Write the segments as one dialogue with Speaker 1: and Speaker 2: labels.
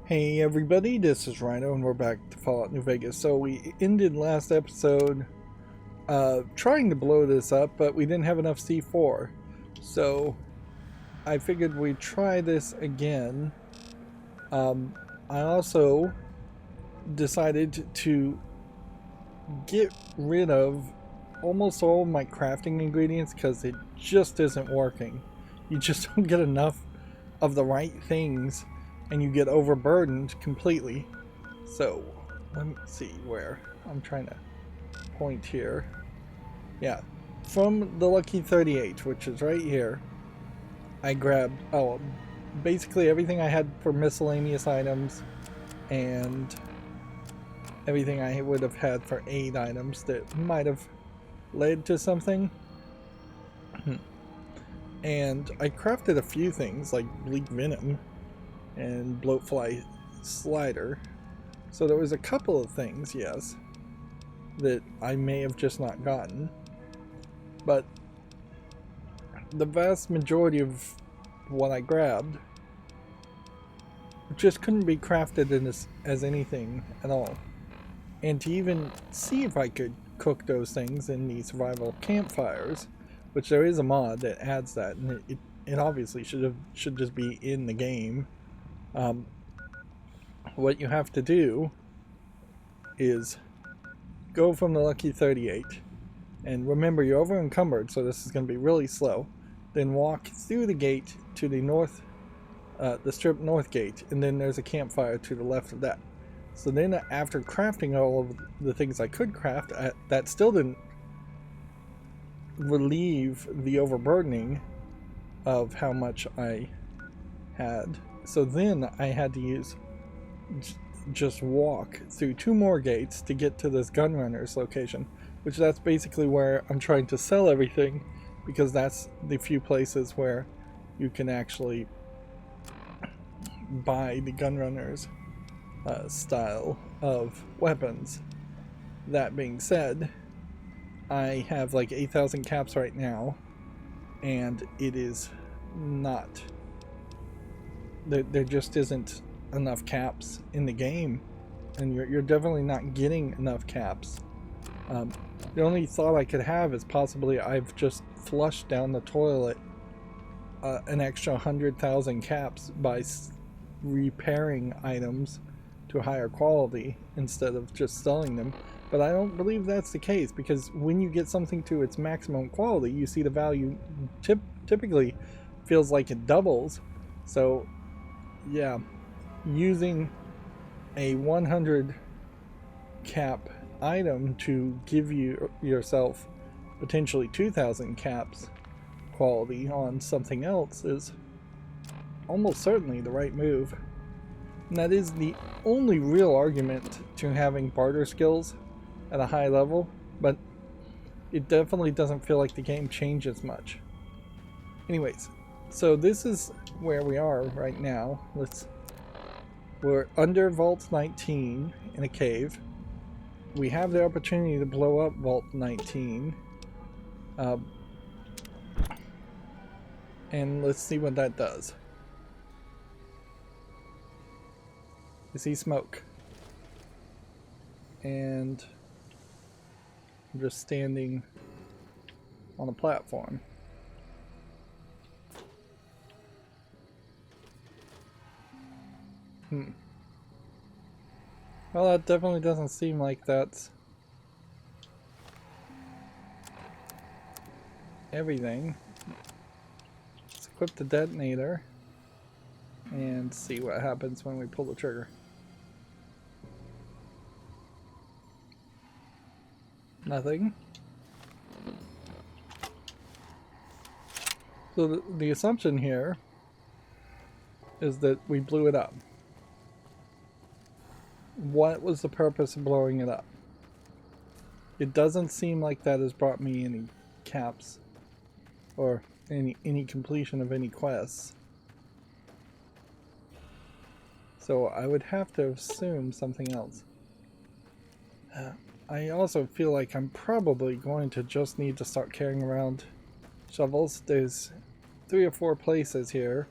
Speaker 1: Hey everybody, this is Rydo and we're back to Fallout New Vegas. So we ended last episode trying to blow this up, but we didn't have enough C4. So I figured we'd try this again. I also decided to get rid of almost all of my crafting ingredients because it just isn't working. You just don't get enough of the right things and you get overburdened completely. So let me see where I'm trying to point here. Yeah, from the Lucky 38, which is right here, I grabbed basically everything I had for miscellaneous items and everything I would have had for aid items that might have led to something. And I crafted a few things like bleak venom and bloatfly slider. So there was a couple of things, yes, that I may have just not gotten. But the vast majority of what I grabbed just couldn't be crafted in as anything at all. And to even see if I could cook those things in the survival campfires, which there is a mod that adds that, and it obviously should just be in the game. What you have to do is go from the Lucky 38, and remember you're over encumbered, so this is going to be really slow. Then walk through the gate to the north, the strip north gate, and then there's a campfire to the left of that. So then after crafting all of the things I could craft, that still didn't relieve the overburdening of how much I had. So then I had to just walk through two more gates to get to this gunrunner's location, which that's basically where I'm trying to sell everything, because that's the few places where you can actually buy the gunrunner's style of weapons. That being said, I have like 8,000 caps right now, and it is not, there just isn't enough caps in the game, and you're definitely not getting enough caps. The only thought I could have is possibly I've just flushed down the toilet an extra 100,000 caps by repairing items to higher quality instead of just selling them. But I don't believe that's the case, because when you get something to its maximum quality, you see the value typically feels like it doubles. So yeah, using a 100 cap item to give yourself potentially 2,000 caps quality on something else is almost certainly the right move. And that is the only real argument to having barter skills at a high level, but it definitely doesn't feel like the game changes much. Anyways, so this is where we are right now. We're under Vault 19 in a cave. We have the opportunity to blow up Vault 19. And let's see what that does. I see smoke. And I'm just standing on a platform. Well, that definitely doesn't seem like that's everything. Let's equip the detonator and see what happens when we pull the trigger. Nothing. So the assumption here is that we blew it up. What was the purpose of blowing it up? It doesn't seem like that has brought me any caps or any completion of any quests. So I would have to assume something else. I also feel like I'm probably going to just need to start carrying around shovels. There's 3 or 4 places here,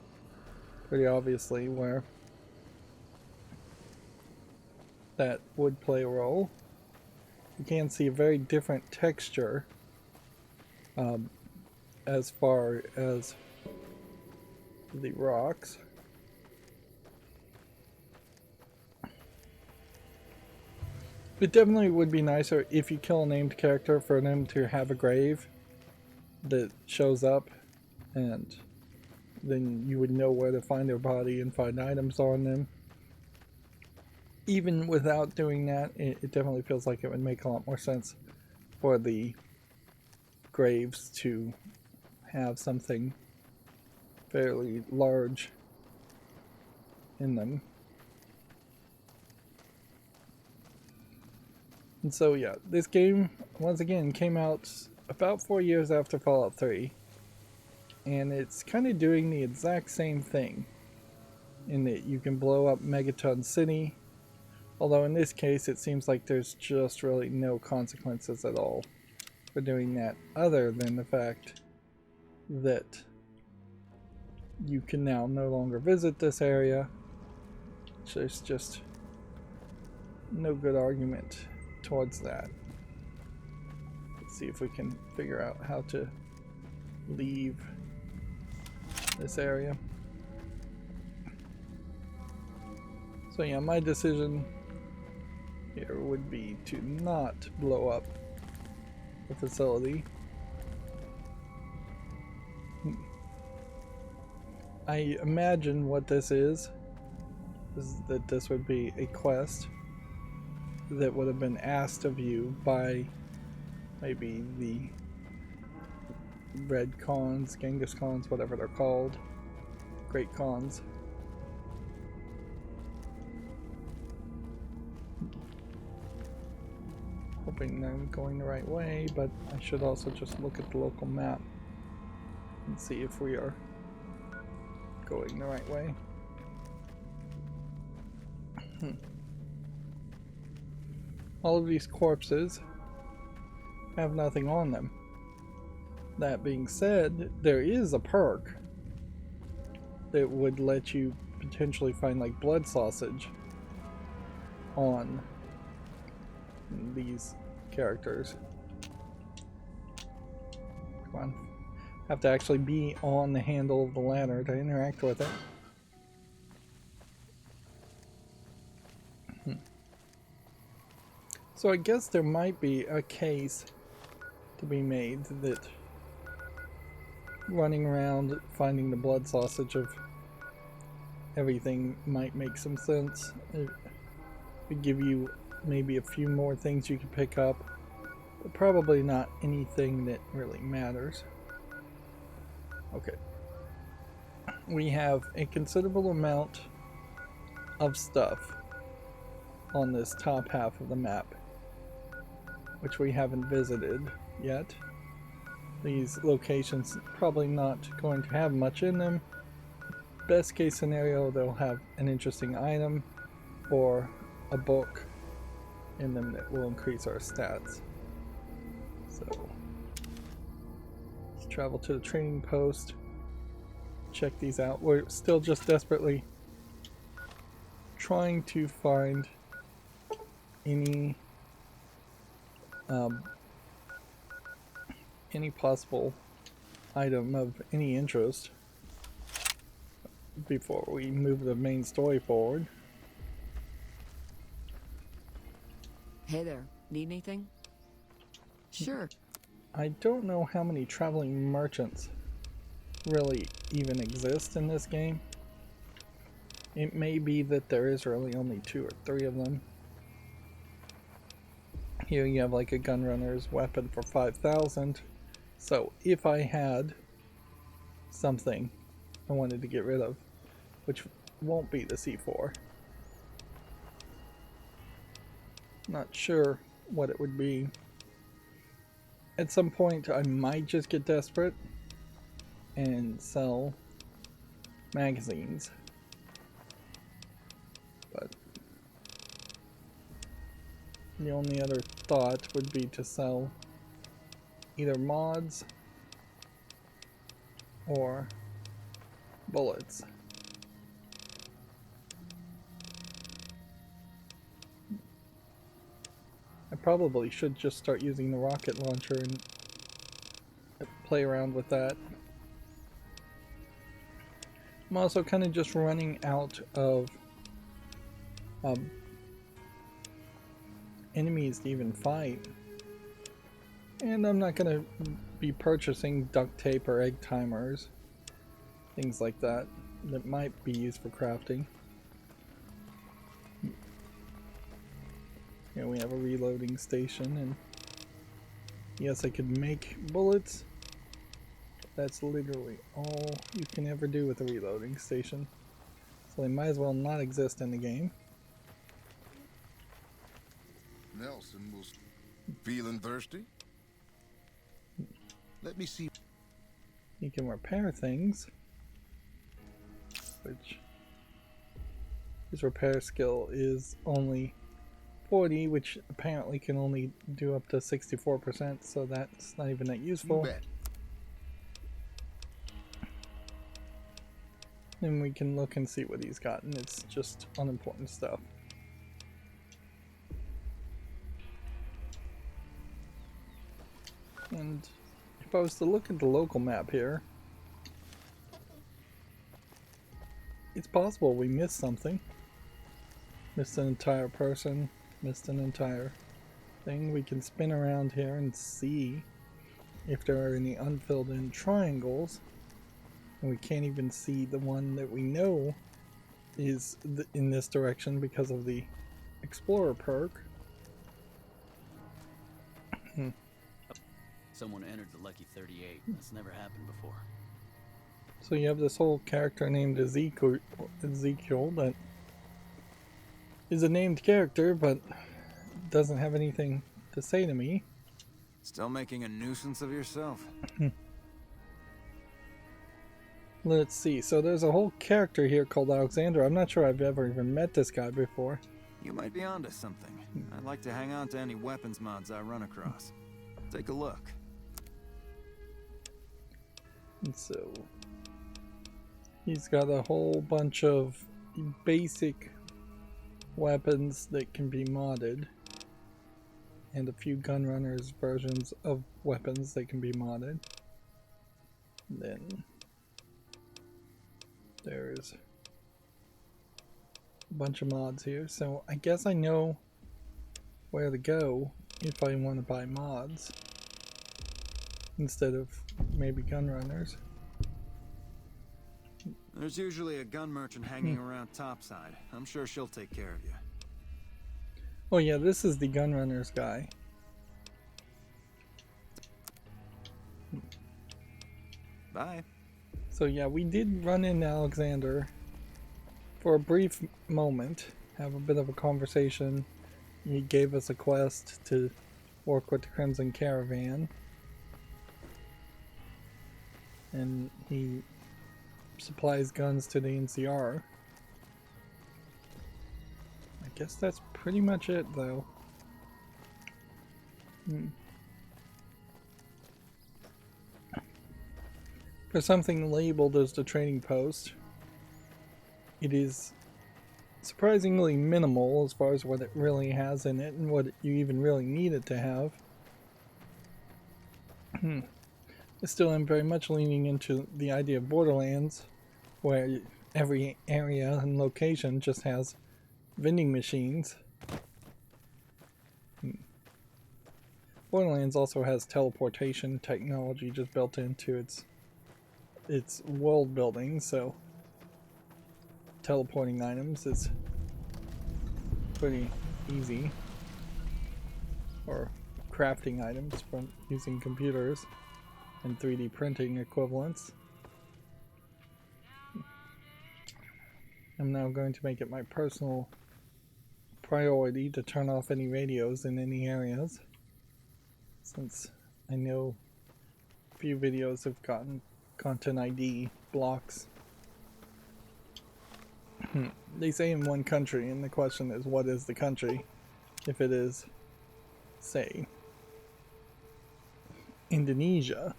Speaker 1: pretty obviously, where that would play a role. You can see a very different texture as far as the rocks. It definitely would be nicer if you kill a named character for them to have a grave that shows up, and then you would know where to find their body and find items on them. Even without doing that, it definitely feels like it would make a lot more sense for the graves to have something fairly large in them. And so yeah, this game once again came out about 4 years after Fallout 3, and it's kind of doing the exact same thing in that you can blow up Megaton City, although in this case it seems like there's just really no consequences at all for doing that, other than the fact that you can now no longer visit this area. So there's just no good argument towards that. Let's see if we can figure out how to leave this area. So yeah, my decision here would be to not blow up the facility. I imagine what this is that this would be a quest that would have been asked of you by maybe the Red Khans, Genghis Khans, whatever they're called, Great Khans. Hoping I'm going the right way, but I should also just look at the local map and see if we are going the right way. All of these corpses have nothing on them. That being said, there is a perk that would let you potentially find like blood sausage on these characters. Come on. Have to actually be on the handle of the ladder to interact with it. So I guess there might be a case to be made that running around finding the blood sausage of everything might make some sense. It would give you maybe a few more things you could pick up, but probably not anything that really matters. Okay. We have a considerable amount of stuff on this top half of the map, which we haven't visited yet. These locations probably not going to have much in them. Best case scenario, they'll have an interesting item or a book in them that will increase our stats. So let's travel to the training post, check these out. We're still just desperately trying to find any possible item of any interest before we move the main story forward.
Speaker 2: Hey there, need anything? Sure.
Speaker 1: I don't know how many traveling merchants really even exist in this game. It may be that there is really only 2 or 3 of them. Here you have like a gunrunner's weapon for 5,000. So if I had something I wanted to get rid of, which won't be the C4, not sure what it would be. At some point I might just get desperate and sell magazines, but the only other thought would be to sell either mods or bullets. probably should just start using the rocket launcher and play around with that. I'm also kind of just running out of enemies to even fight. And I'm not going to be purchasing duct tape or egg timers. Things like that that might be used for crafting. Here we have a reloading station, and yes, I could make bullets. That's literally all you can ever do with a reloading station. So they might as well not exist in the game.
Speaker 3: Nelson was feeling thirsty? Let me see.
Speaker 1: You can repair things, which his repair skill is only 40, which apparently can only do up to 64%, so that's not even that useful.
Speaker 3: You bet.
Speaker 1: And we can look and see what he's gotten. It's just unimportant stuff. And if I was to look at the local map here, it's possible we missed something. Missed an entire person, missed an entire thing. We can spin around here and see if there are any unfilled in triangles. And we can't even see the one that we know is in this direction because of the Explorer perk.
Speaker 4: Someone entered the Lucky 38. That's never happened before.
Speaker 1: So you have this whole character named Ezekiel that is a named character but doesn't have anything to say to me.
Speaker 5: Still making a nuisance of yourself?
Speaker 1: Let's see, so there's a whole character here called Alexander. I'm not sure I've ever even met this guy before.
Speaker 5: You might be onto something. I'd like to hang on to any weapons mods I run across. Take a look.
Speaker 1: And so he's got a whole bunch of basic weapons that can be modded, and a few Gunrunners versions of weapons that can be modded. And then there's a bunch of mods here, so I guess I know where to go if I want to buy mods instead of maybe Gunrunners.
Speaker 5: There's usually a gun merchant hanging around topside. I'm sure she'll take care of you.
Speaker 1: Oh yeah, this is the Gunrunners guy.
Speaker 5: Bye.
Speaker 1: So yeah, we did run into Alexander for a brief moment, have a bit of a conversation. He gave us a quest to work with the Crimson Caravan, and he supplies guns to the NCR. I guess that's pretty much it, though. For something labeled as the trading post, it is surprisingly minimal as far as what it really has in it and what you even really need it to have. I still am very much leaning into the idea of Borderlands, where every area and location just has vending machines. Borderlands also has teleportation technology just built into its world building, so teleporting items is pretty easy, or crafting items from using computers and 3D printing equivalents. I'm now going to make it my personal priority to turn off any radios in any areas, since I know a few videos have gotten content ID blocks. They say in one country, and the question is, what is the country? If it is, say, Indonesia,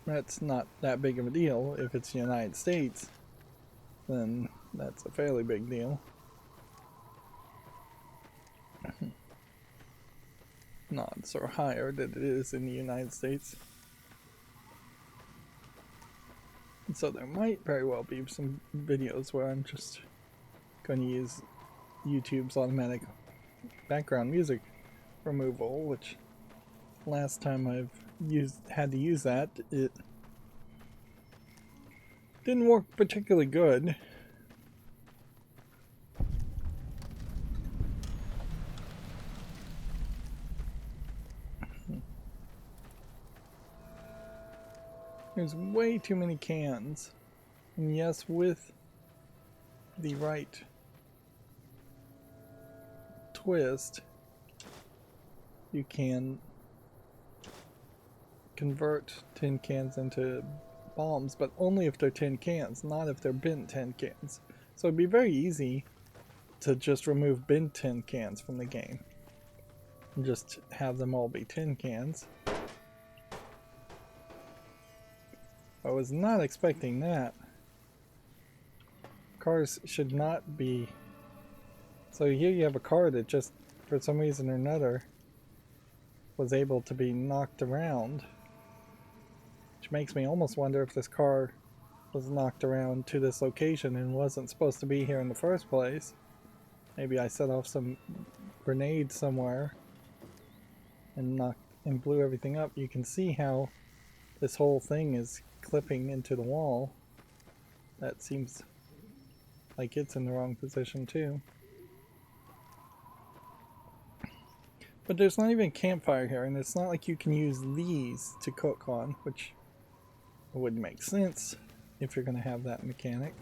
Speaker 1: that's not that big of a deal. If it's the United States, then that's a fairly big deal. knots or higher than it is in the United States. And so there might very well be some videos where I'm just going to use YouTube's automatic background music removal, which last time I've had to use that, it didn't work particularly good. There's way too many cans. And yes, with the right twist, you can convert tin cans into bombs, but only if they're tin cans, not if they're bin tin cans. So it'd be very easy to just remove bin tin cans from the game and just have them all be tin cans. I was not expecting that. Cars should not be... So here you have a car that just, for some reason or another, was able to be knocked around. Which makes me almost wonder if this car was knocked around to this location and wasn't supposed to be here in the first place. Maybe I set off some grenade somewhere and blew everything up. You can see how this whole thing is clipping into the wall. That seems like it's in the wrong position too. But there's not even a campfire here, and it's not like you can use these to cook on, which wouldn't make sense if you're going to have that mechanic.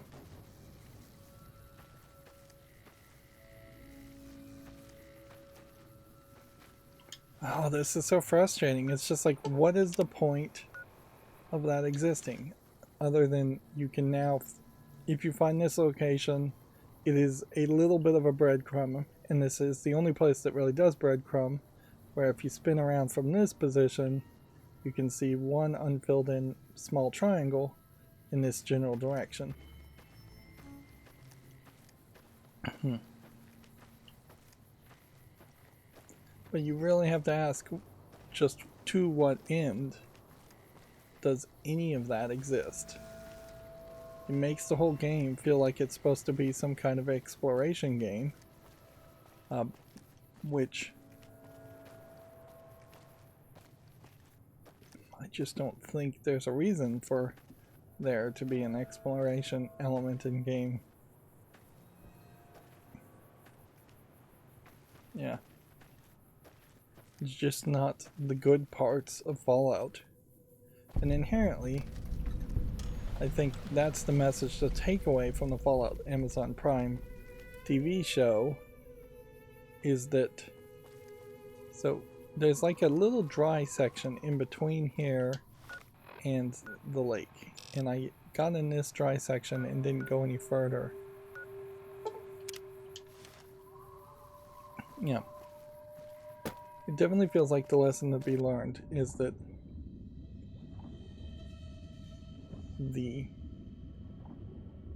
Speaker 1: Oh, this is so frustrating. It's just like, what is the point of that existing? Other than you can now, if you find this location, it is a little bit of a breadcrumb, and this is the only place that really does breadcrumb, where if you spin around from this position, you can see one unfilled in small triangle in this general direction. But you really have to ask, just to what end does any of that exist? It makes the whole game feel like it's supposed to be some kind of exploration game, which I just don't think there's a reason for there to be an exploration element in game. Yeah. It's just not the good parts of Fallout. And inherently, I think that's the message to take away from the Fallout Amazon Prime TV show, is that, so there's like a little dry section in between here and the lake, and I got in this dry section and didn't go any further. Yeah. It definitely feels like the lesson to be learned is that the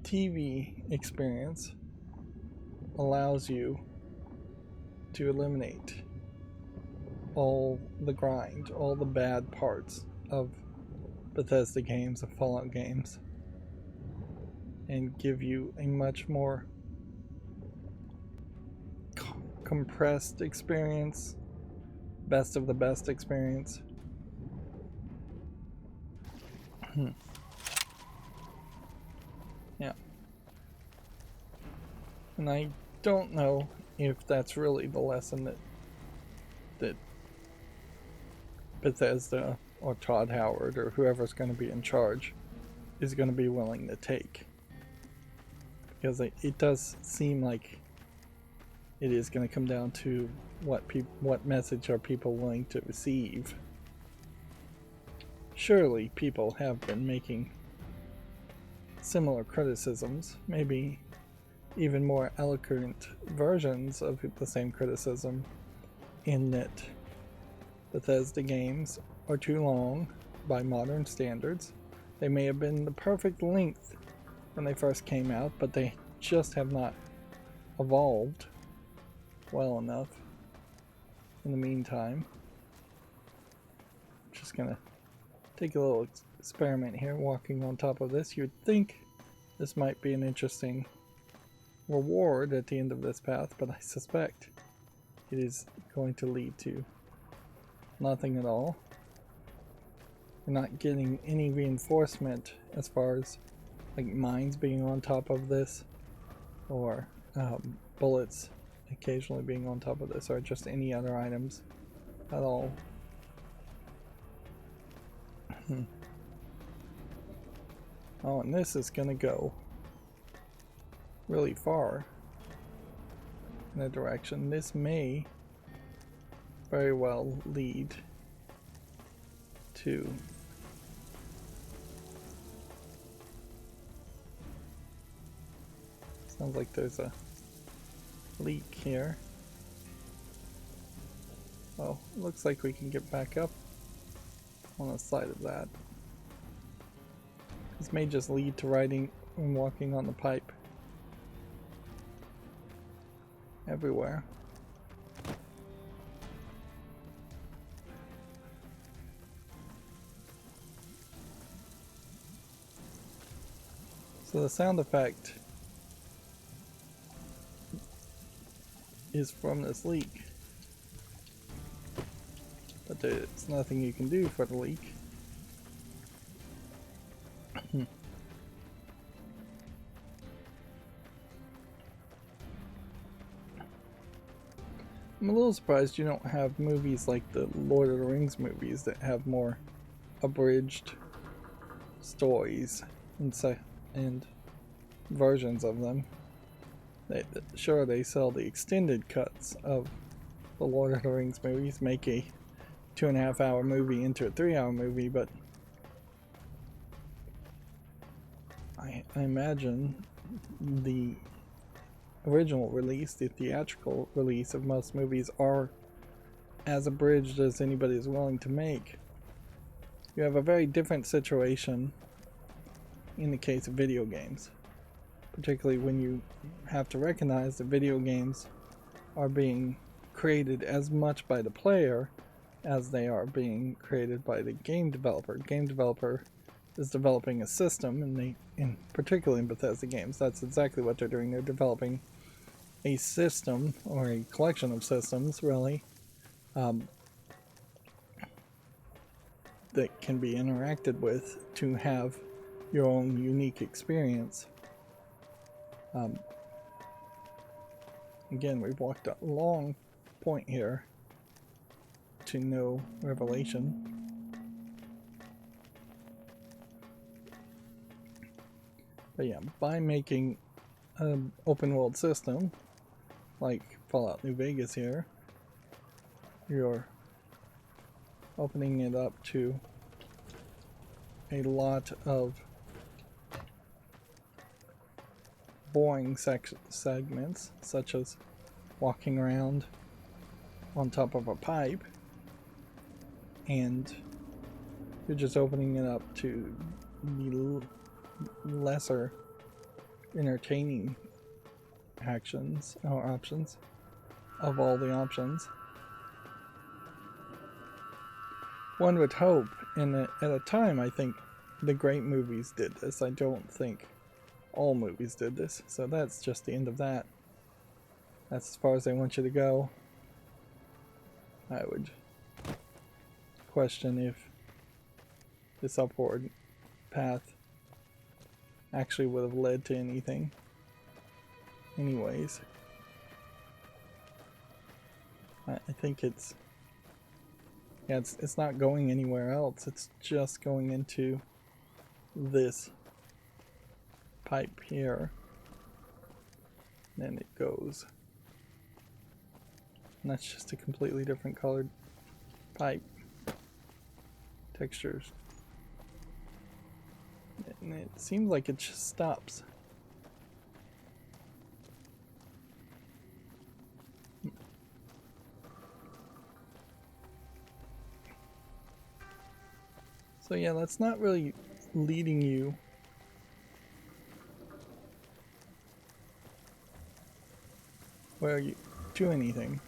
Speaker 1: TV experience allows you to eliminate all the grind, all the bad parts of Bethesda games, of Fallout games, and give you a much more compressed experience, best of the best experience. Yeah. And I don't know if that's really the lesson that Bethesda or Todd Howard or whoever's going to be in charge is going to be willing to take. Because it does seem like it is going to come down to what message are people willing to receive. Surely people have been making similar criticisms, maybe even more eloquent versions of the same criticism, in that Bethesda games are too long by modern standards. They may have been the perfect length when they first came out, but they just have not evolved well enough in the meantime. just gonna take a little experiment here, walking on top of this. You'd think this might be an interesting reward at the end of this path, but I suspect it is going to lead to nothing at all. You're not getting any reinforcement as far as like mines being on top of this, or bullets occasionally being on top of this, or just any other items at all. Oh, and this is gonna go really far in a direction. This may very well lead to sounds like there's a leak here. Well, looks like we can get back up on the side of that. This may just lead to riding and walking on the pipe everywhere. So the sound effect is from this leak, but there's nothing you can do for the leak. I'm a little surprised you don't have movies like the Lord of the Rings movies that have more abridged stories and versions of them. Sure, they sell the extended cuts of the Lord of the Rings movies, make a 2.5-hour movie into a 3-hour movie, but I imagine the original release, the theatrical release of most movies, are as abridged as anybody is willing to make. You have a very different situation in the case of video games, particularly when you have to recognize that video games are being created as much by the player as they are being created by the game developer. Game developer is developing a system, and particularly in Bethesda games, that's exactly what they're doing. They're developing a system, or a collection of systems, really, that can be interacted with to have your own unique experience. Again, we've walked a long point here to no revelation. But yeah, by making an open world system like Fallout New Vegas here, you're opening it up to a lot of boring segments, such as walking around on top of a pipe, and you're just opening it up to the lesser entertaining actions or options of all the options. One would hope, and at a time I think the great movies did this. I don't think all movies did this, so that's just the end of that. That's as far as they want you to go. I would question if this upward path actually would have led to anything anyways. I think it's not going anywhere else. It's just going into this pipe here, and it goes, and that's just a completely different colored pipe textures, and it seems like it just stops. So yeah, that's not really leading you where you do anything.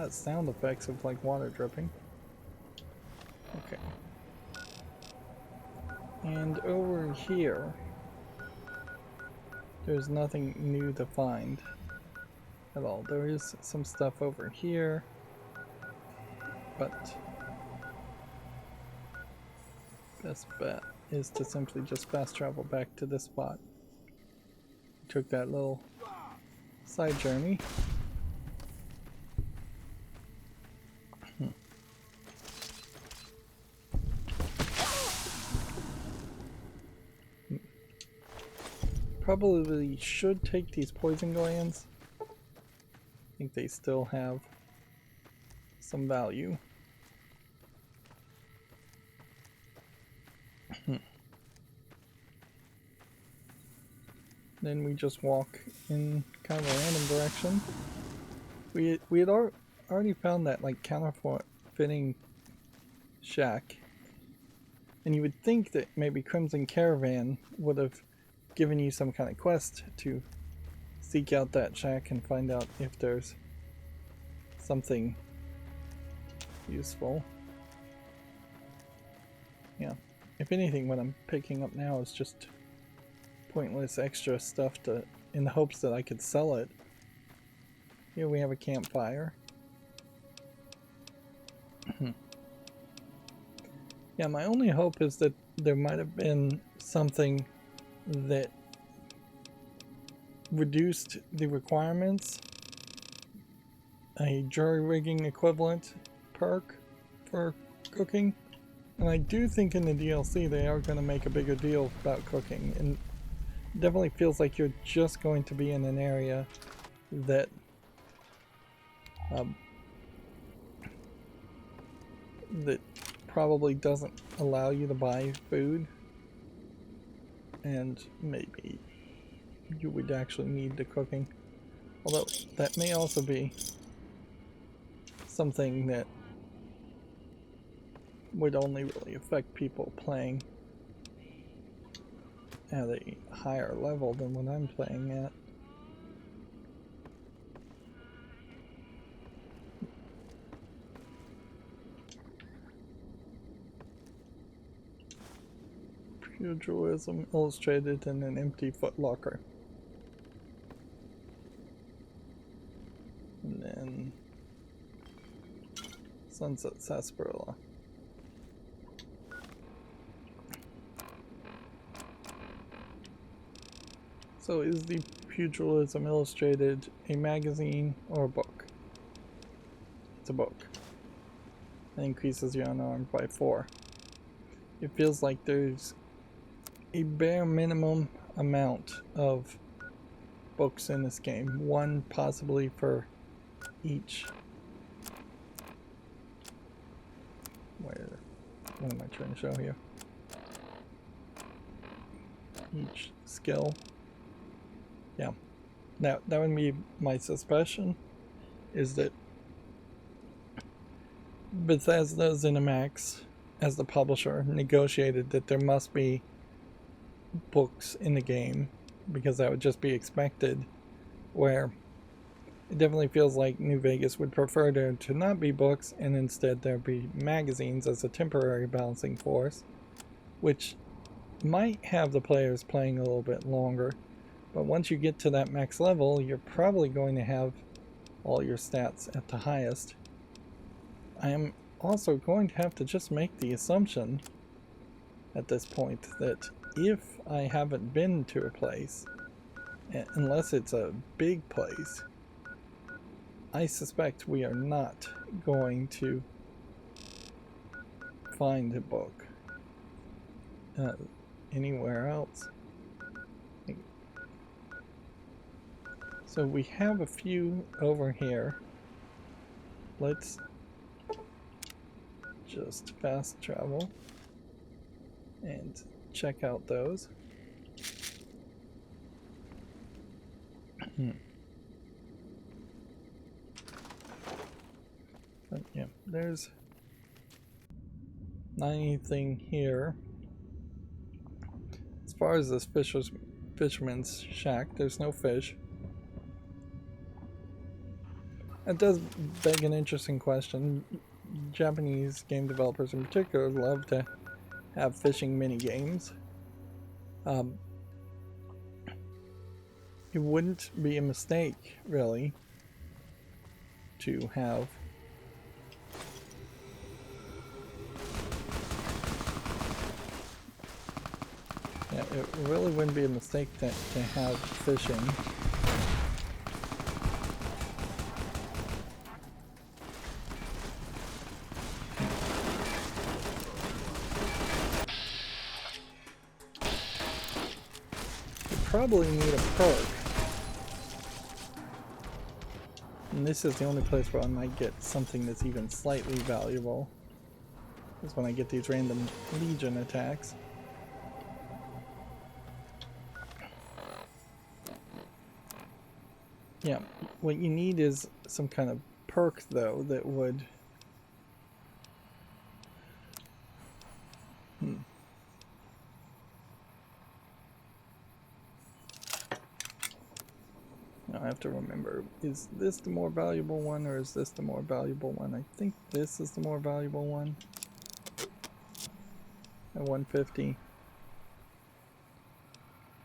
Speaker 1: got sound effects of like water dripping. Okay. And over here, there's nothing new to find at all. There is some stuff over here, but best bet is to simply just fast travel back to this spot. Took that little side journey. Probably should take these poison glands. I think they still have some value. Then we just walk in kind of a random direction. We had already found that like counterfeiting shack, and you would think that maybe Crimson Caravan would have given you some kind of quest to seek out that shack and find out if there's something useful. Yeah, if anything, what I'm picking up now is just pointless extra stuff in the hopes that I could sell it. Here we have a campfire. Yeah, my only hope is that there might have been something that reduced the requirements, a jury rigging equivalent perk for cooking, and I do think in the DLC they are going to make a bigger deal about cooking, and it definitely feels like you're just going to be in an area that that probably doesn't allow you to buy food, and maybe you would actually need the cooking, although that may also be something that would only really affect people playing at a higher level than what I'm playing at. Pugilism illustrated in an empty footlocker. And then Sunset Sarsaparilla. So is the Pugilism Illustrated a magazine or a book? It's a book. It increases your unarmed by 4. It feels like there's a bare minimum amount of books in this game. One possibly for each. What am I trying to show here? Each skill. Yeah. Now that would be my suspicion, is that Bethesda ZeniMax, as the publisher, negotiated that there must be books in the game, because that would just be expected, where it definitely feels like New Vegas would prefer there to not be books and instead there be magazines as a temporary balancing force, which might have the players playing a little bit longer, but once you get to that max level, you're probably going to have all your stats at the highest. I am also going to have to just make the assumption at this point that if I haven't been to a place, unless it's a big place, I suspect we are not going to find a book anywhere else. So we have a few over here. Let's just fast travel and check out those. But yeah, there's not anything here. As far as this fisherman's shack, there's no fish. It does beg an interesting question. Japanese game developers in particular love to have fishing mini games. It wouldn't be a mistake, really, to have it really wouldn't be a mistake to have fishing. You probably need a perk. And this is the only place where I might get something that's even slightly valuable. Is when I get these random legion attacks. Yeah, what you need is some kind of perk, though, that would... Now I have to remember, is this the more valuable one, or is this the more valuable one? I think this is the more valuable one. At 150.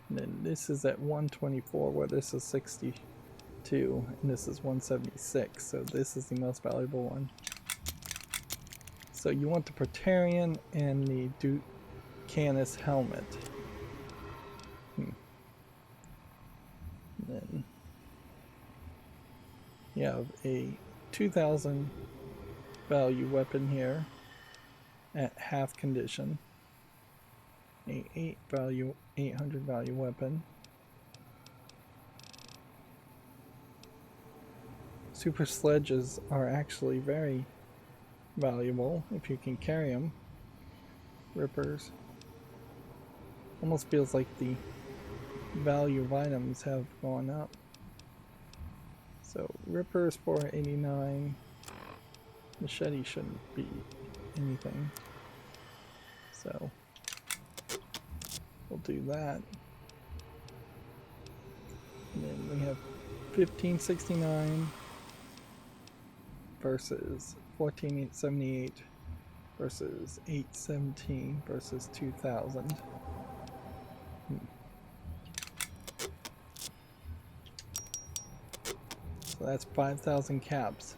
Speaker 1: And then this is at 124, where this is 62, and this is 176, so this is the most valuable one. So you want the Praetorian and the Canis helmet. Then you have a 2000 value weapon here at half condition. A 800 value weapon. Super sledges are actually very valuable if you can carry them. Rippers. Almost feels like the value of items have gone up. So Rippers 489. Machete shouldn't be anything. So we'll do that. And then we have 1569 versus 14878 versus 817 versus 2000. So that's 5,000 caps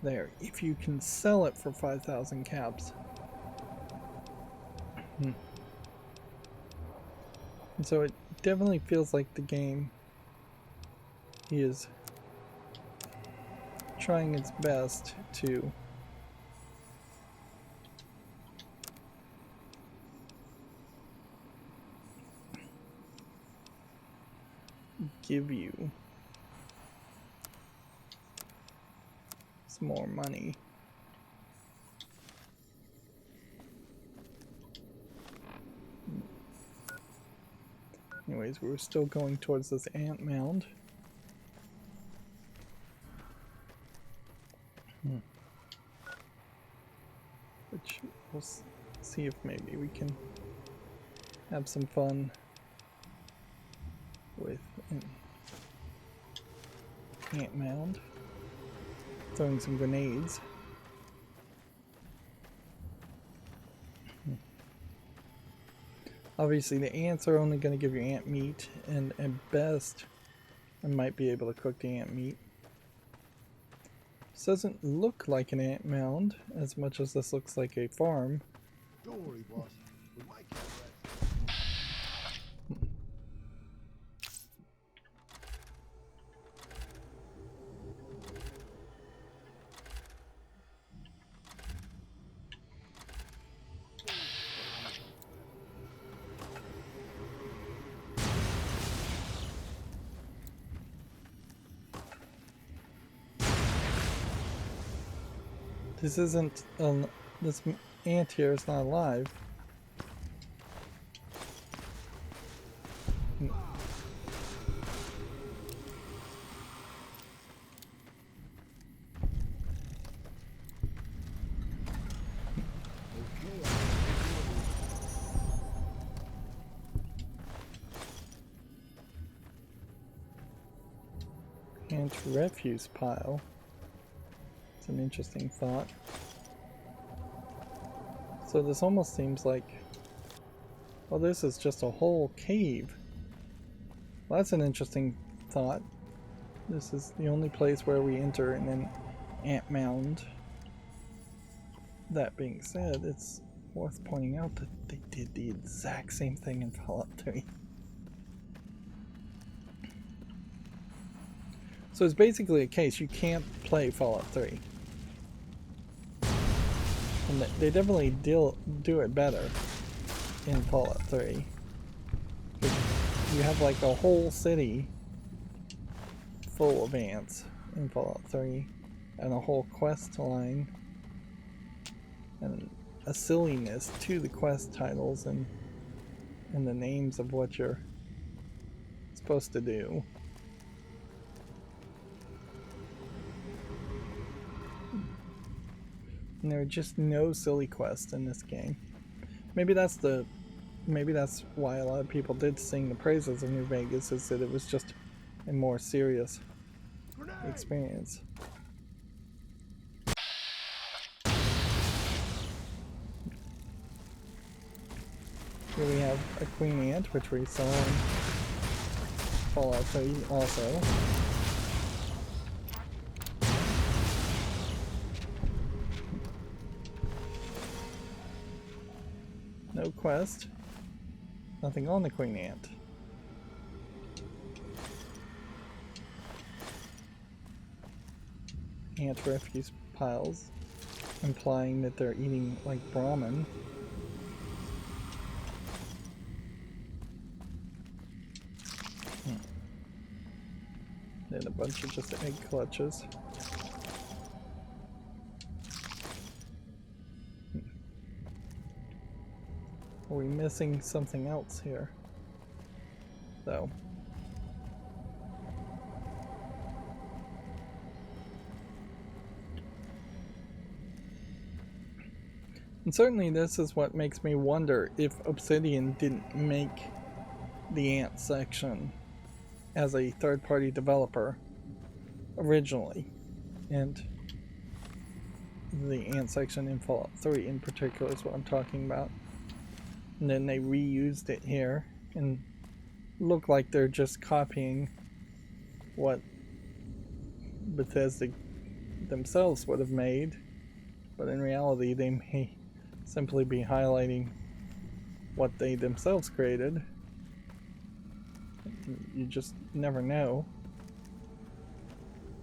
Speaker 1: there. If you can sell it for 5,000 caps. And so it definitely feels like the game is trying its best to give you some more money. Anyways, we're still going towards this ant mound. Which we'll see if maybe we can have some fun with an ant mound. Throwing some grenades. Obviously the ants are only going to give you ant meat, and at best I might be able to cook the ant meat. This doesn't look like an ant mound as much as this looks like a farm.
Speaker 6: Don't worry, boss. We might get that.
Speaker 1: This isn't, this ant here is not alive. Giant refuse pile. It's an interesting thought. So this almost seems like, well, this is just a whole cave. Well, that's an interesting thought. This is the only place where we enter in an ant mound. That being said, it's worth pointing out that they did the exact same thing in Fallout 3. So it's basically a case you can't play Fallout 3. And they definitely do it better in Fallout 3. You have like a whole city full of ants in Fallout 3, and a whole quest line, and a silliness to the quest titles and the names of what you're supposed to do. And there are just no silly quests in this game. Maybe that's why a lot of people did sing the praises of New Vegas, is that it was just a more serious experience. Here we have a queen ant, which we saw in Fallout 3 also. No quest. Nothing on the queen ant. Ant refuse piles, implying that they're eating like Brahmin. Then a bunch of just egg clutches. Are we missing something else here, though? And certainly this is what makes me wonder if Obsidian didn't make the ant section as a third-party developer originally, and the ant section in Fallout 3 in particular is what I'm talking about. And then they reused it here and look like they're just copying what Bethesda themselves would have made, but in reality they may simply be highlighting what they themselves created. You just never know.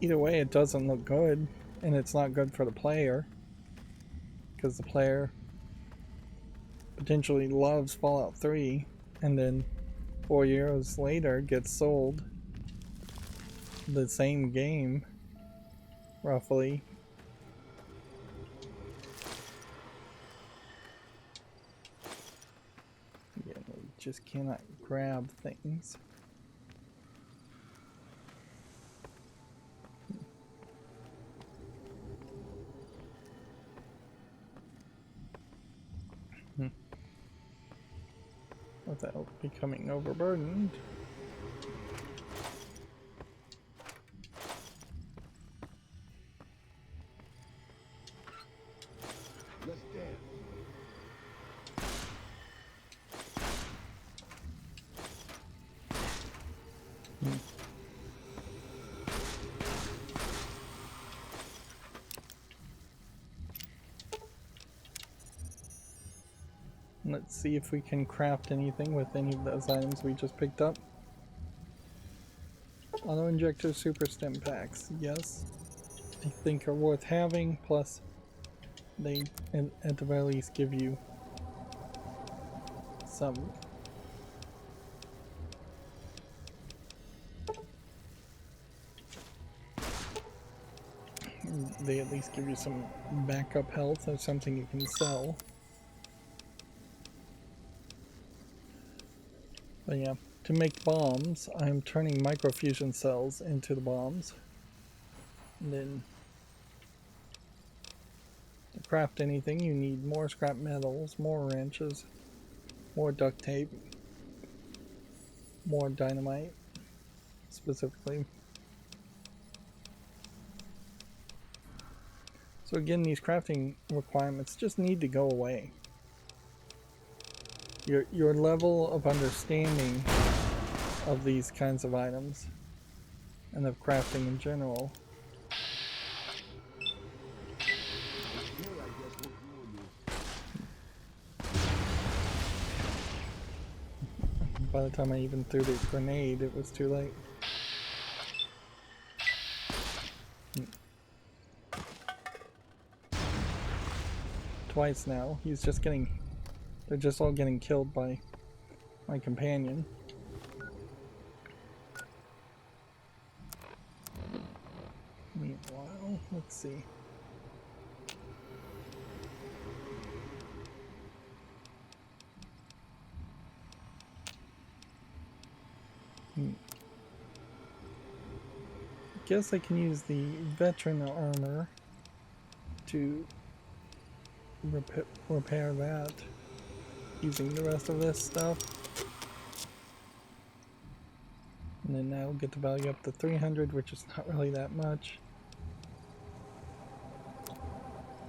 Speaker 1: Either way, it doesn't look good, and it's not good for the player, because the player potentially loves Fallout 3 and then 4 years later gets sold the same game, roughly. Yeah, we just cannot grab things. Without becoming overburdened.
Speaker 6: Let's dance.
Speaker 1: Let's see if we can craft anything with any of those items we just picked up. Auto injector super stem packs, yes, I think are worth having, plus they at the very least give you some backup health or something you can sell. But yeah, to make bombs, I'm turning microfusion cells into the bombs. And then to craft anything, you need more scrap metals, more wrenches, more duct tape, more dynamite, specifically. So again, these crafting requirements just need to go away. Your level of understanding of these kinds of items and of crafting in general by the time I even threw the grenade, it was too late. Twice now. They're just all getting killed by my companion. Meanwhile, let's see. Guess I can use the veteran armor to repair that using the rest of this stuff. And then now we'll get the value up to 300, which is not really that much.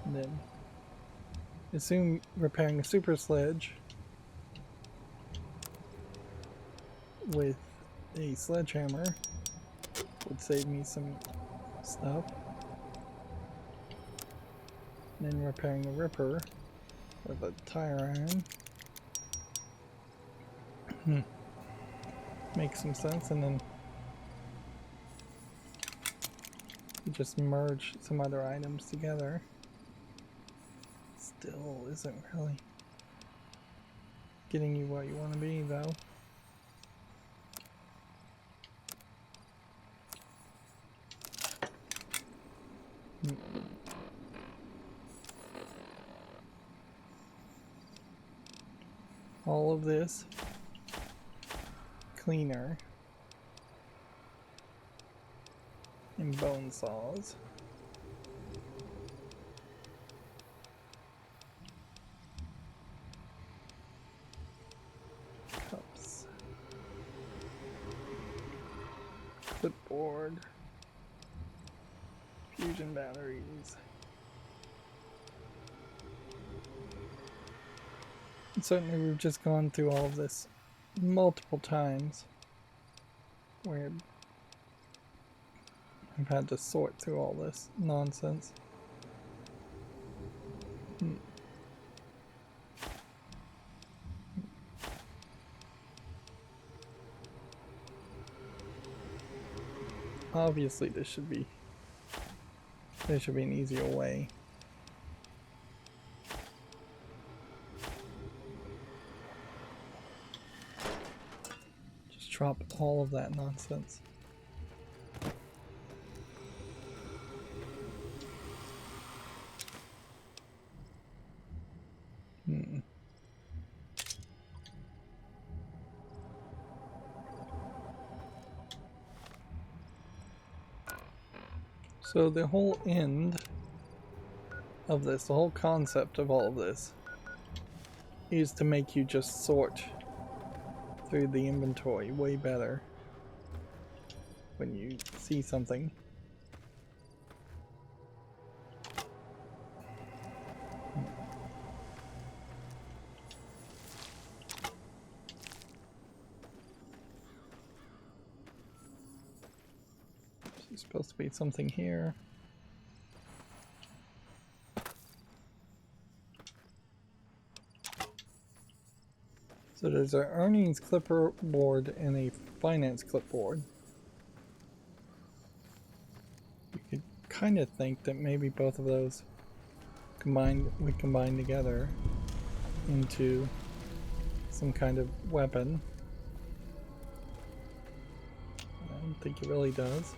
Speaker 1: And then assume repairing a super sledge with a sledgehammer would save me some stuff. And then repairing a ripper with a tire iron makes some sense, and then you just merge some other items together. Still isn't really getting you where you want to be, though. All of this cleaner and bone saws. Cups. Clipboard. Fusion batteries. And certainly we've just gone through all of this multiple times where I've had to sort through all this nonsense. Obviously there should be an easier way. Drop all of that nonsense. So the whole end of this, the whole concept of all of this, is to make you just sort through the inventory way better when you see something. There's supposed to be something here. So there's an earnings clipboard and a finance clipboard. You could kind of think that maybe both of those would combine together into some kind of weapon. I don't think it really does.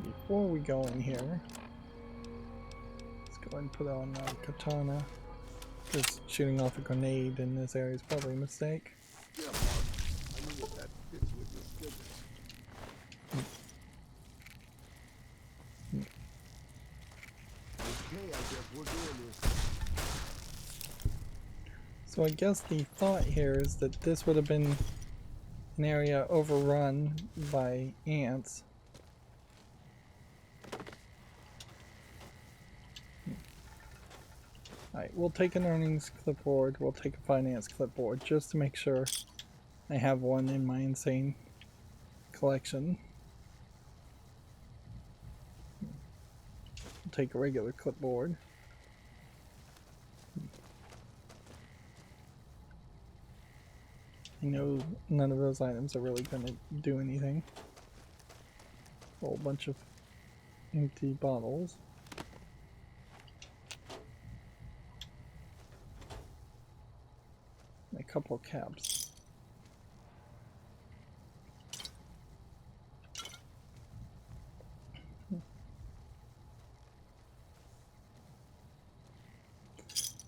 Speaker 1: Before we go in here, go and put on a katana, because shooting off a grenade in this area is probably a mistake.
Speaker 6: Yeah, Mark. I mean that fits with your schedule. Okay, I guess we're doing this.
Speaker 1: So I guess the thought here is that this would have been an area overrun by ants. Alright, we'll take an earnings clipboard, we'll take a finance clipboard, just to make sure I have one in my insane collection. We'll take a regular clipboard. I know none of those items are really going to do anything. A whole bunch of empty bottles. And a couple of caps.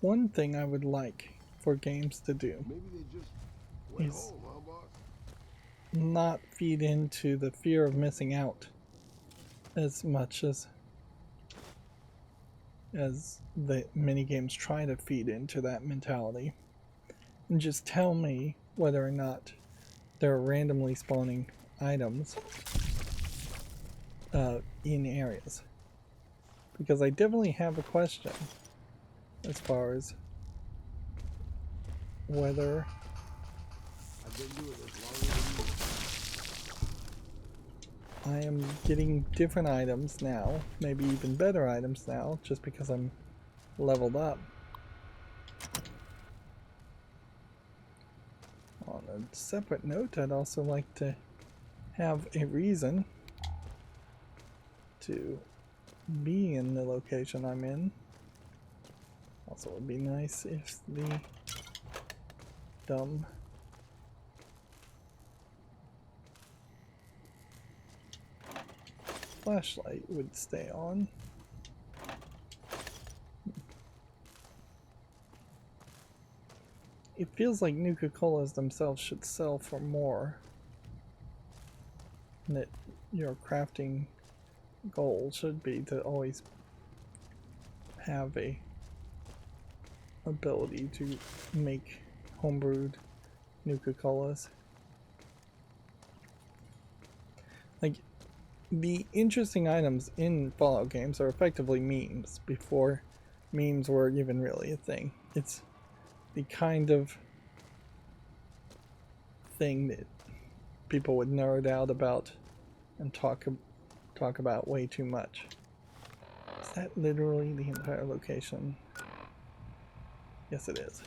Speaker 1: One thing I would like for games to do
Speaker 6: Maybe they just went
Speaker 1: is
Speaker 6: home, huh, boss?
Speaker 1: not feed into the fear of missing out as much as the mini games try to feed into that mentality, and just tell me whether or not there are randomly spawning items in areas, because I definitely have a question as far as whether
Speaker 6: I've been doing this longer than you.
Speaker 1: I am getting different items now, maybe even better items now, just because I'm leveled up. On a separate note, I'd also like to have a reason to be in the location I'm in. Also, it would be nice if the dumb flashlight would stay on. It feels like Nuka-Colas themselves should sell for more. And that your crafting goal should be to always have a ability to make homebrewed Nuka-Colas. Like, the interesting items in Fallout games are effectively memes before memes were even really a thing. It's the kind of thing that people would nerd out about and talk about way too much. Is that literally the entire location? Yes, it is.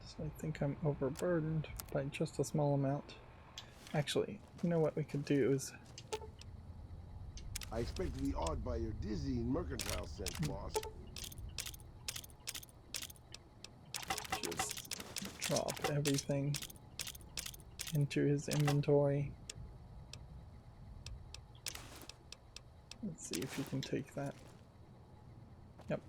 Speaker 1: So I think I'm overburdened by just a small amount. Actually, you know what we could do is
Speaker 6: I expect to be awed by your dizzying mercantile sense, boss.
Speaker 1: just drop everything into his inventory. Let's see if he can take that. Yep.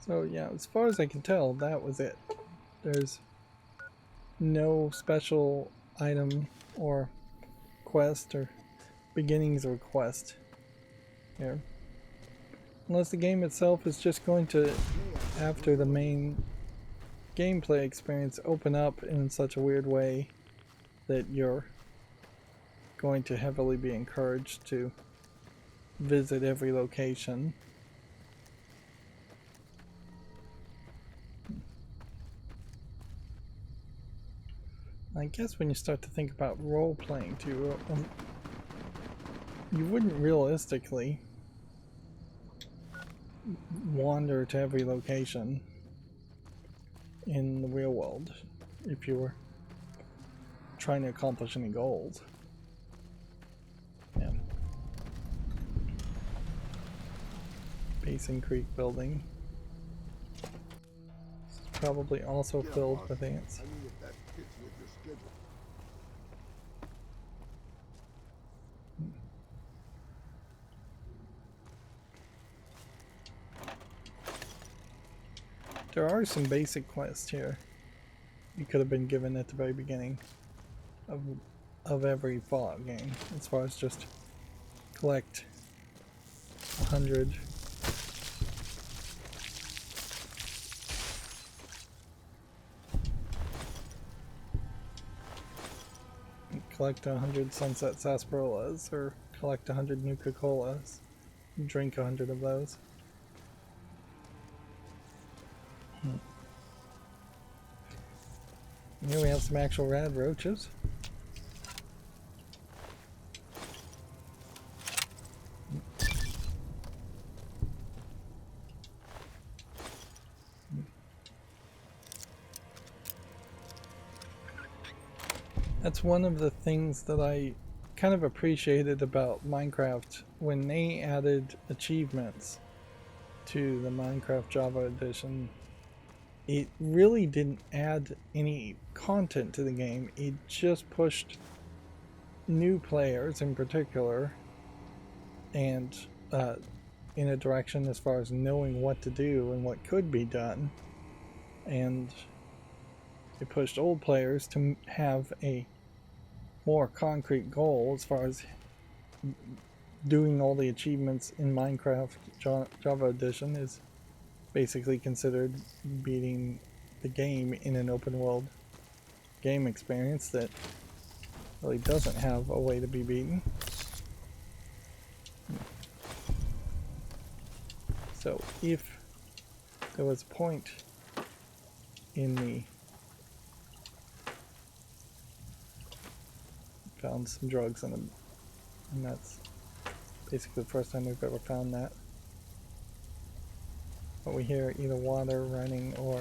Speaker 1: So yeah, as far as I can tell, that was it. There's no special item or quest or beginnings or quest here. Unless the game itself is just going to, after the main gameplay experience, open up in such a weird way that you're going to heavily be encouraged to visit every location. I guess when you start to think about role-playing too, you wouldn't realistically wander to every location in the real world if you were trying to accomplish any goals. Yeah. Basin Creek building. It's probably also
Speaker 6: Yeah,
Speaker 1: filled
Speaker 6: boss.
Speaker 1: with ants.
Speaker 6: I mean, if that fits with your schedule.
Speaker 1: There are some basic quests here you could have been given at the very beginning of of every Fallout game, as far as just collect 100. Collect 100 sunset sarsaparillas, or collect 100 Nuka-Colas, drink 100 of those. Here we have some actual rad roaches. That's one of the things that I kind of appreciated about Minecraft when they added achievements to the Minecraft Java edition. It really didn't add any content to the game. It just pushed new players in particular and in a direction as far as knowing what to do and what could be done, and it pushed old players to have a more concrete goal as far as doing all the achievements in Minecraft Java Edition is basically considered beating the game in an open world game experience that really doesn't have a way to be beaten. So if there was a point in the found some drugs in them, and that's basically the first time we've ever found that. But we hear either water running or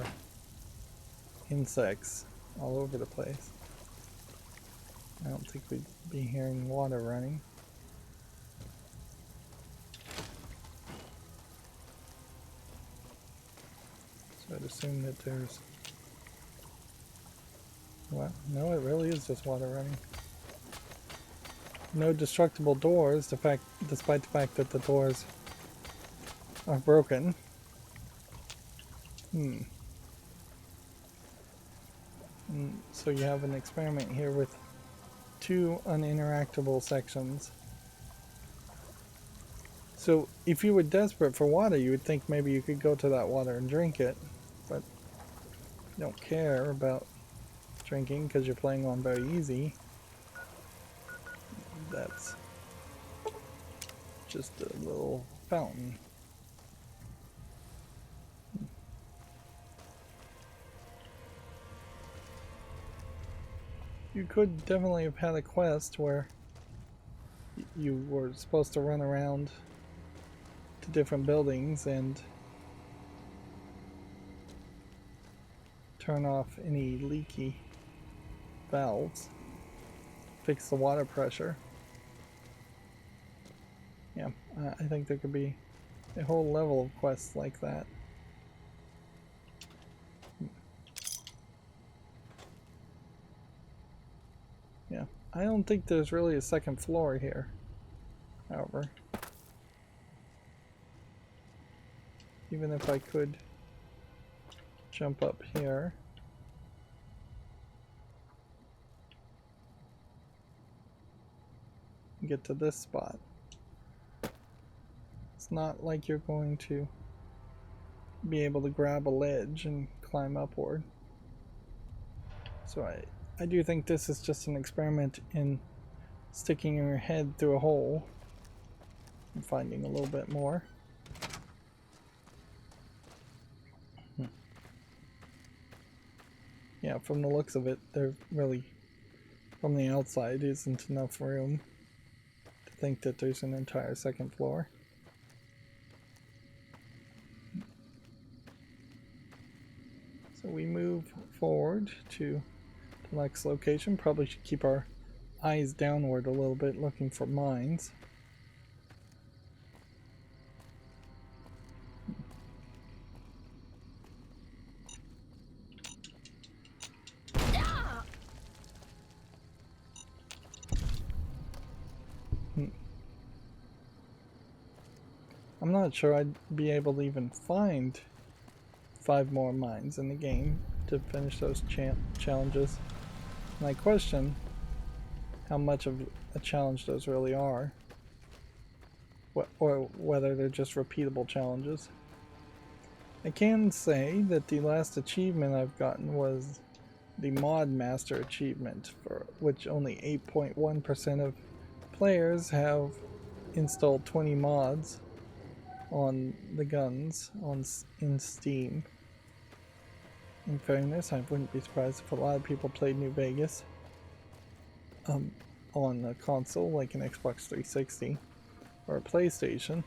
Speaker 1: insects all over the place. I don't think we'd be hearing water running. So I'd assume that there's... Well, no, it really is just water running. No destructible doors, despite the fact that the doors are broken. So you have an experiment here with 2 uninteractable sections. So if you were desperate for water, you would think maybe you could go to that water and drink it, but you don't care about drinking because you're playing on very easy. That's just a little fountain. You could definitely have had a quest where you were supposed to run around to different buildings and turn off any leaky valves, fix the water pressure. Yeah, I think there could be a whole level of quests like that. Yeah, I don't think there's really a second floor here, however. Even if I could jump up here. And get to this spot. It's not like you're going to be able to grab a ledge and climb upward. So I do think this is just an experiment in sticking your head through a hole and finding a little bit more. Yeah, from the looks of it, there really, from the outside, isn't enough room to think that there's an entire second floor. So we move forward to the next location. Probably should keep our eyes downward a little bit, looking for mines. I'm not sure I'd be able to even find 5 more mines in the game to finish those challenges. My question how much of a challenge those really are, or whether they're just repeatable challenges. I can say that the last achievement I've gotten was the Mod Master achievement, for which only 8.1% of players have installed 20 mods on the guns in Steam. In fairness, I wouldn't be surprised if a lot of people played New Vegas on a console like an Xbox 360 or a PlayStation.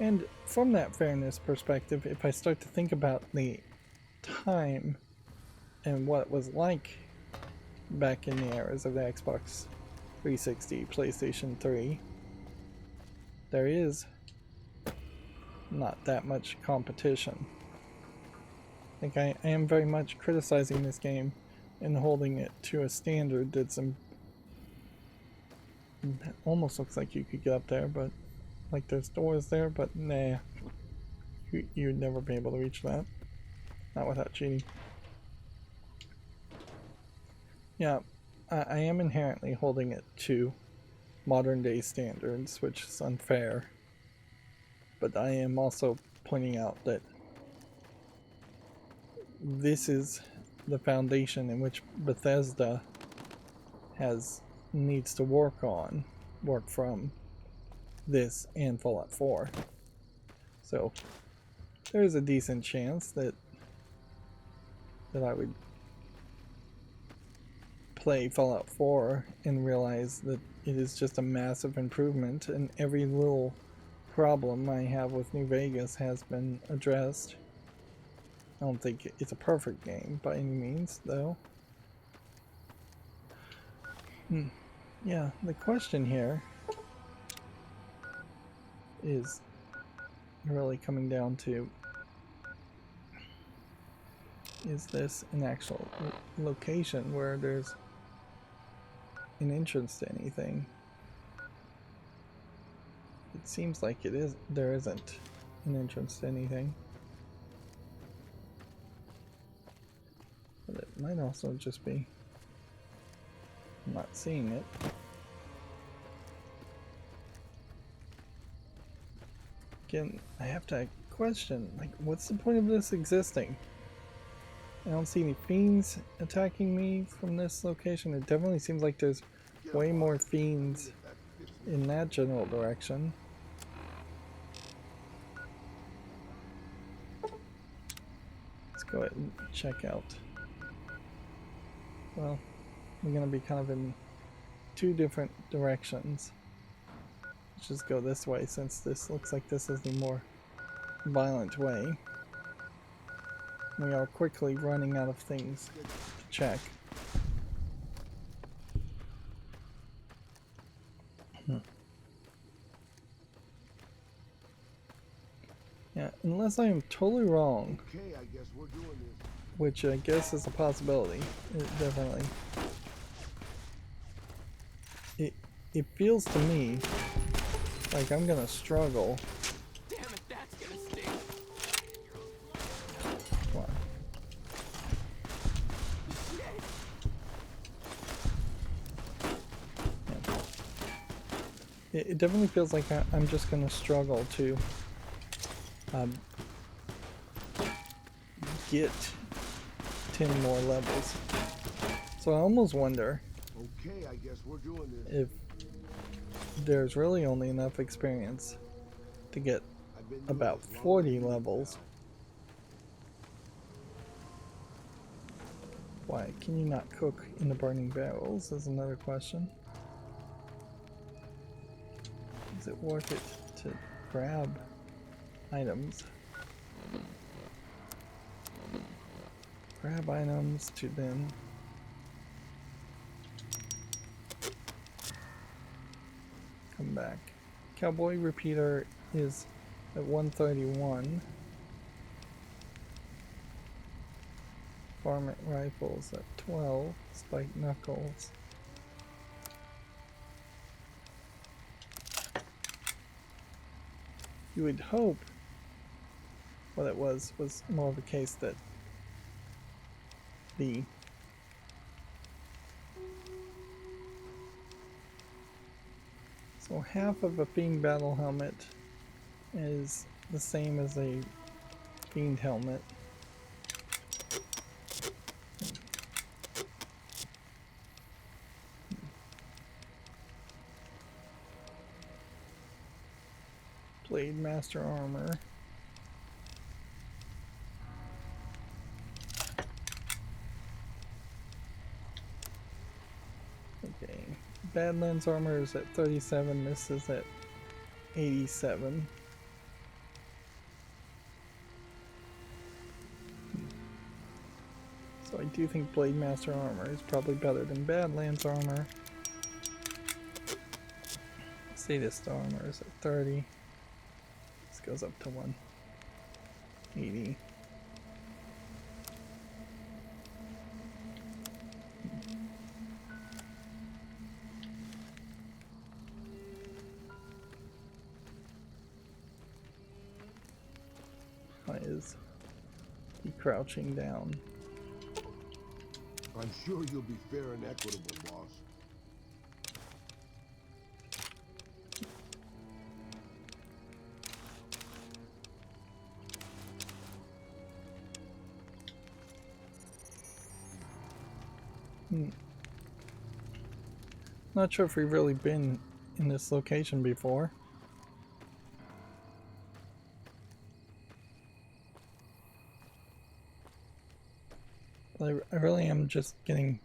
Speaker 1: And from that fairness perspective, if I start to think about the time and what it was like back in the eras of the Xbox 360, PlayStation 3, there is not that much competition. I think I am very much criticizing this game and holding it to a standard that's almost looks like you could get up there, but like there's doors there, but nah, you'd never be able to reach that, not without cheating. Yeah, I am inherently holding it to modern day standards, which is unfair, but I am also pointing out that this is the foundation in which Bethesda needs to work from this and Fallout 4. So there's a decent chance that I would play Fallout 4 and realize that it is just a massive improvement and every little problem I have with New Vegas has been addressed. I don't think it's a perfect game by any means, though. Yeah, the question here is really coming down to, is this an actual location where there's an entrance to anything? It seems like it is. There isn't an entrance to anything. But it might also just be I'm not seeing it. Again, I have to question, like, what's the point of this existing? I don't see any fiends attacking me from this location. It definitely seems like there's way more fiends in that general direction. Let's go ahead and check out. Well, we're going to be kind of in two different directions. Let's just go this way since this looks like this is the more violent way. We are quickly running out of things to check. Yeah, unless I am totally wrong,
Speaker 6: Okay, I guess we're doing this.
Speaker 1: which I guess is a possibility. Definitely. It feels to me like I'm gonna struggle.
Speaker 4: Damn it, that's gonna sting.
Speaker 1: Come on. Yeah. It definitely feels like I'm just gonna struggle to get 10 more levels. So I almost wonder
Speaker 6: Okay, I guess we're doing this.
Speaker 1: if there's really only enough experience to get
Speaker 6: I've been doing
Speaker 1: about
Speaker 6: this long
Speaker 1: 40
Speaker 6: enough.
Speaker 1: levels. Why can you not cook in the burning barrels is another question. Is it worth it to grab items? Grab items to then come back. Cowboy repeater is at 131. Varmint rifles at 12. Spiked knuckles. You would hope what it was more of a case that the So half of a fiend battle helmet is the same as a fiend helmet. Blade Master armor. Okay, Badlands armor is at 37, this is at 87. So I do think Blade Master armor is probably better than Badlands armor. Sadist armor is at 30. This goes up to 180. Why is he crouching down?
Speaker 6: I'm sure you'll be fair and equitable, boss.
Speaker 1: Not sure if we've really been in this location before. I really am just getting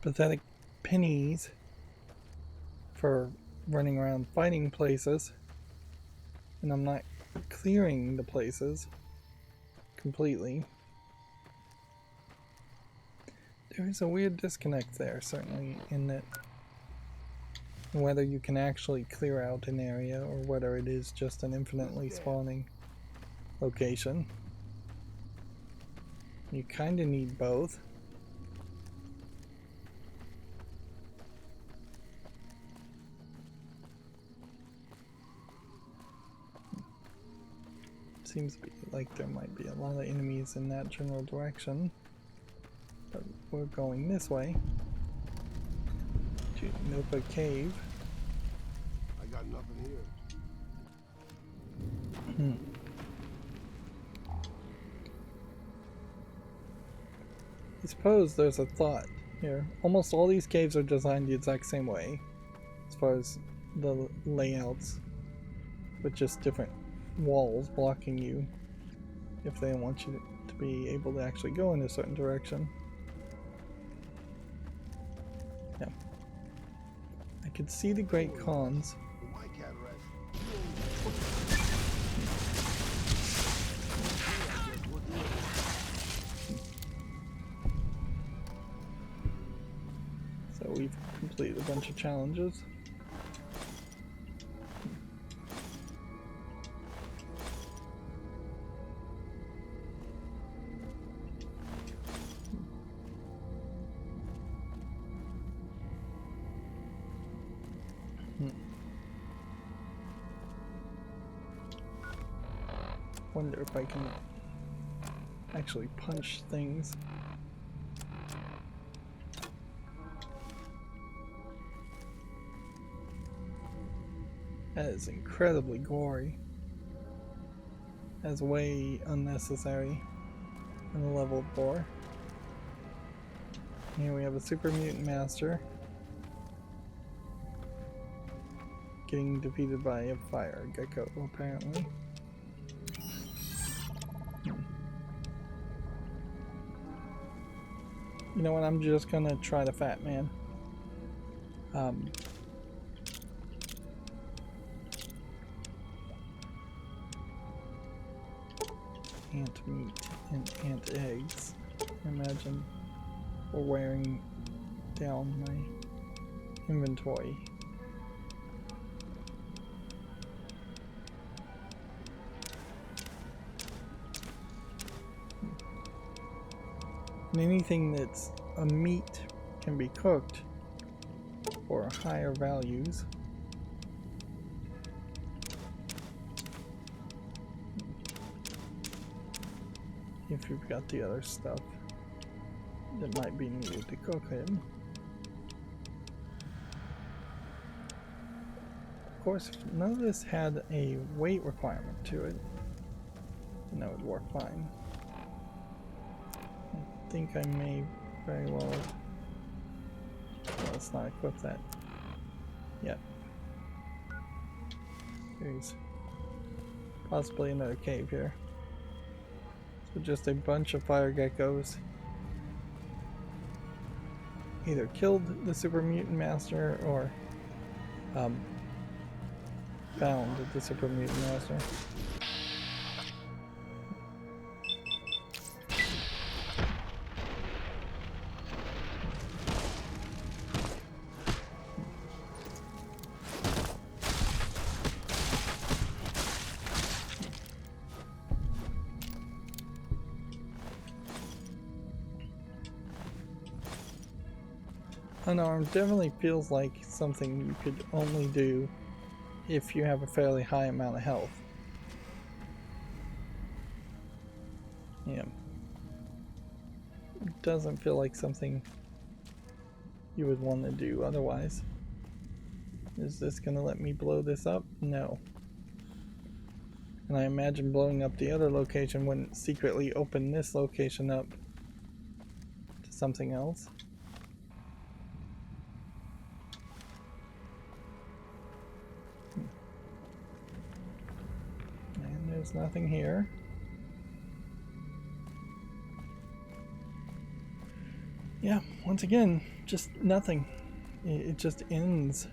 Speaker 1: pathetic pennies for running around fighting places, and I'm not clearing the places completely. There is a weird disconnect there, certainly, in that whether you can actually clear out an area or whether it is just an infinitely spawning location. You kind of need both. Seems to be like there might be a lot of enemies in that general direction. But we're going this way to Nopa Cave.
Speaker 6: I got nothing here.
Speaker 1: I suppose there's a thought here. Almost all these caves are designed the exact same way as far as the layouts, with just different walls blocking you if they want you to be able to actually go in a certain direction. Yeah. I could see the great cons.
Speaker 6: My cat rest.
Speaker 1: So we've completed a bunch of challenges. Wonder if I can actually punch things. That is incredibly gory. That's way unnecessary in the level 4. Here we have a super mutant master getting defeated by a fire gecko, apparently. You know what, I'm just gonna try the fat man. Ant meat and ant eggs. Imagine we're wearing down my inventory. And anything that's a meat can be cooked for higher values. If you've got the other stuff that might be needed to cook him. course, if none of this had a weight requirement to it, then that would work fine. I think I may very well... let's not equip that yet. There's possibly another cave here. So just a bunch of fire geckos either killed the super mutant master or found the super mutant master. Unarmed definitely feels like something you could only do if you have a fairly high amount of health. Yeah. It doesn't feel like something you would want to do otherwise. Is this going to let me blow this up? No. And I imagine blowing up the other location wouldn't secretly open this location up to something else. There's nothing here. Yeah, once again, just nothing. It just ends.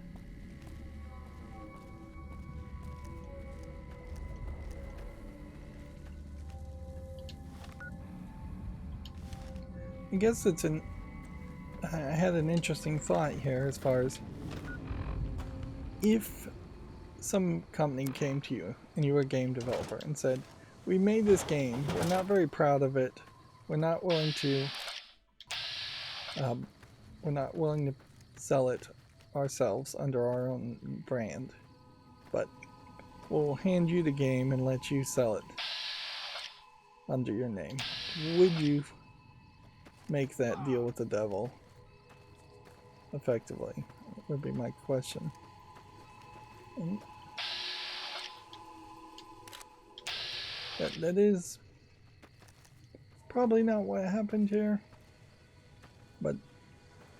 Speaker 1: I guess it's an... I had an interesting thought here as far as if some company came to you and you were a game developer and said, we made this game, we're not very proud of it, we're not willing to sell it ourselves under our own brand, but we'll hand you the game and let you sell it under your name. Would you make that deal with the devil effectively? Would be my question. And that is probably not what happened here, but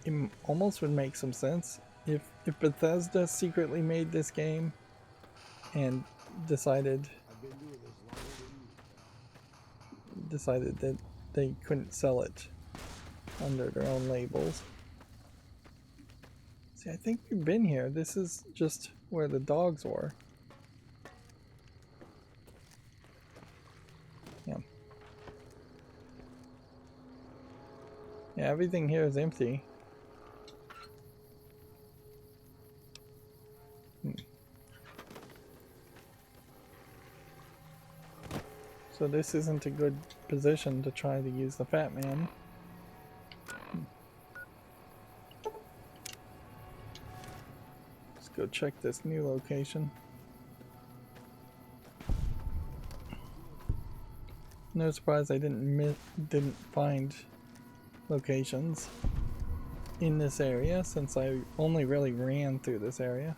Speaker 1: it almost would make some sense if Bethesda secretly made this game and decided that they couldn't sell it under their own labels. See, I think we've been here. This is just where the dogs were. Yeah. Yeah, everything here is empty. So this isn't a good position to try to use the Fat Man. Let's go check this new location. No surprise I didn't find locations in this area since I only really ran through this area.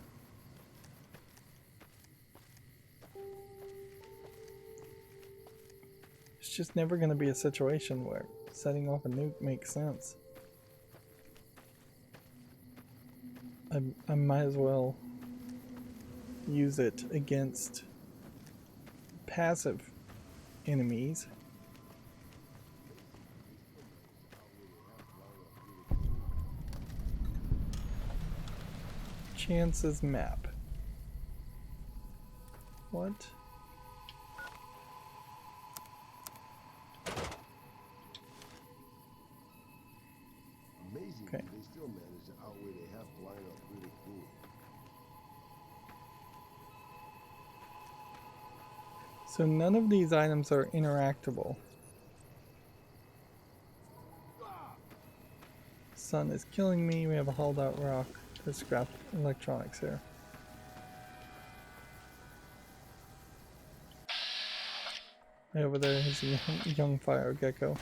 Speaker 1: It's just never going to be a situation where setting off a nuke makes sense. I might as well use it against passive enemies. Chances map. What?
Speaker 6: Amazing,
Speaker 1: okay.
Speaker 6: They still manage to outweigh the half lineup really cool.
Speaker 1: So none of these items are interactable. Sun is killing me. We have a hauled out rock. There's scrap electronics here. Right over there is a young fire gecko.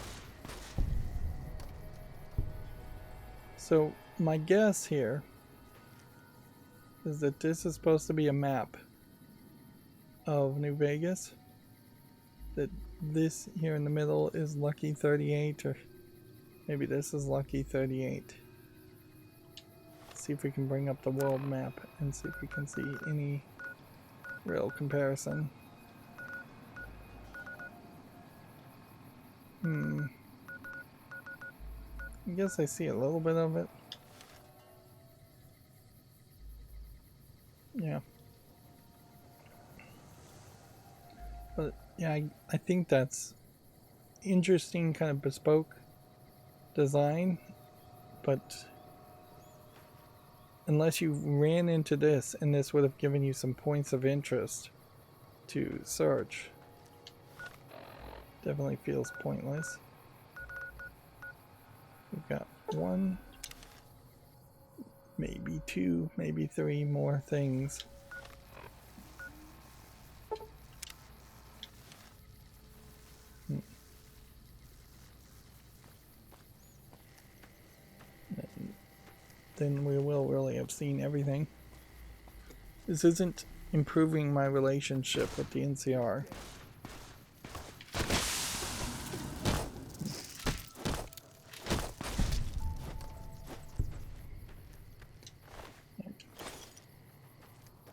Speaker 1: So my guess here is that this is supposed to be a map of New Vegas. That this here in the middle is Lucky 38, or maybe this is Lucky 38. Let's see if we can bring up the world map and see if we can see any real comparison. I guess I see a little bit of it. Yeah. But yeah, I think that's interesting, kind of bespoke design, but unless you ran into this and this would have given you some points of interest to search, definitely feels pointless. We've got one, maybe two, maybe three more things. Then we will really have seen everything. This isn't improving my relationship with the NCR.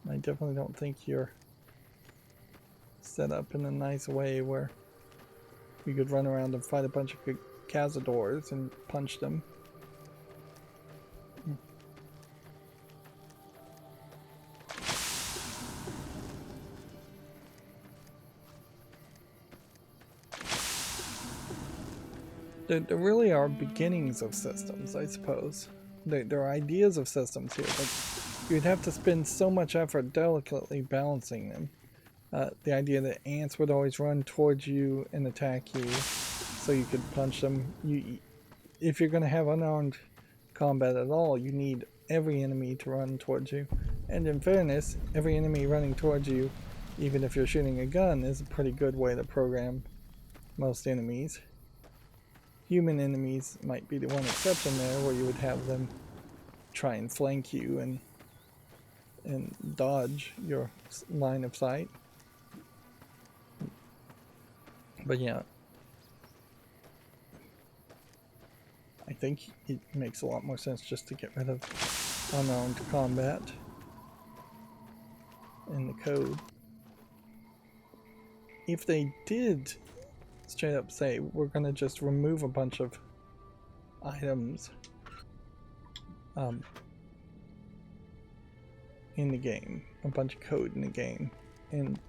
Speaker 1: I definitely don't think you're set up in a nice way where we could run around and fight a bunch of cazadors and punch them. There really are beginnings of systems, I suppose. There are ideas of systems here, but you'd have to spend so much effort delicately balancing them. The idea that ants would always run towards you and attack you so you could punch them. If you're going to have unarmed combat at all, you need every enemy to run towards you. And in fairness, every enemy running towards you, even if you're shooting a gun, is a pretty good way to program most enemies. Human enemies might be the one exception there, where you would have them try and flank you and dodge your line of sight. But yeah, I think it makes a lot more sense just to get rid of unarmed combat in the code. If they did straight up say, we're gonna just remove a bunch of items in the game, a bunch of code in the game, and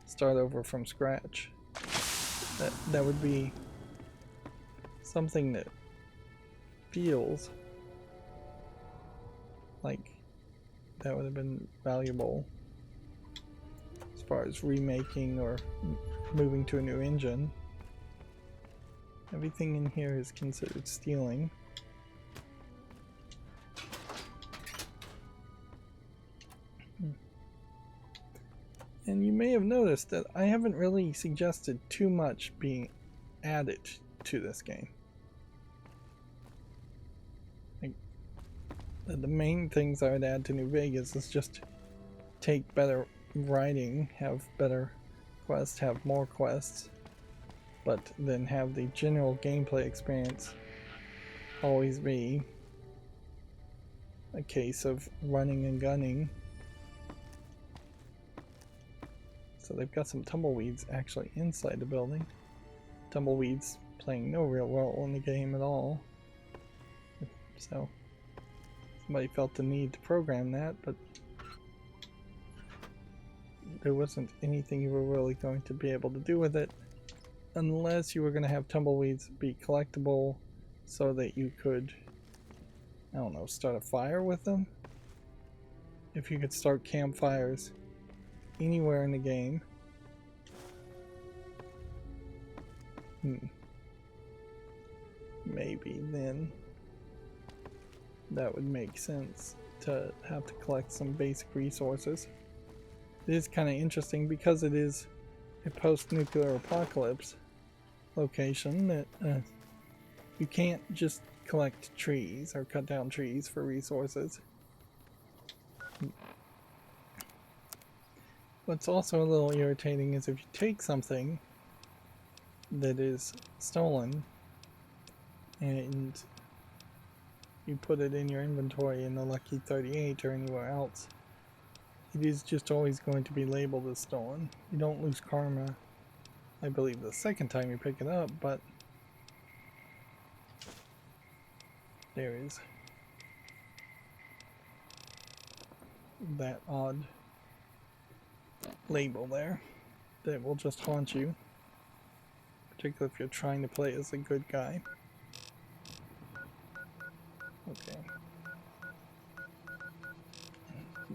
Speaker 1: start over from scratch, that would be something that feels like that would have been valuable as far as remaking or moving to a new engine. Everything in here is considered stealing. And you may have noticed that I haven't really suggested too much being added to this game. Like, the main things I would add to New Vegas is just take better writing, have better quests, have more quests, but then have the general gameplay experience always be a case of running and gunning. So they've got some tumbleweeds actually inside the building. Tumbleweeds playing no real role in the game at all. So somebody felt the need to program that, but there wasn't anything you were really going to be able to do with it unless you were going to have tumbleweeds be collectible so that you could, I don't know, start a fire with them. If you could start campfires anywhere in the game. Maybe then that would make sense to have to collect some basic resources. It is kind of interesting because it is a post-nuclear apocalypse location that you can't just collect trees or cut down trees for resources. What's also a little irritating is if you take something that is stolen and you put it in your inventory in the Lucky 38 or anywhere else, it is just always going to be labeled as stolen. You don't lose karma, I believe, the second time you pick it up, but there is that odd label there that will just haunt you, particularly if you're trying to play as a good guy. Okay.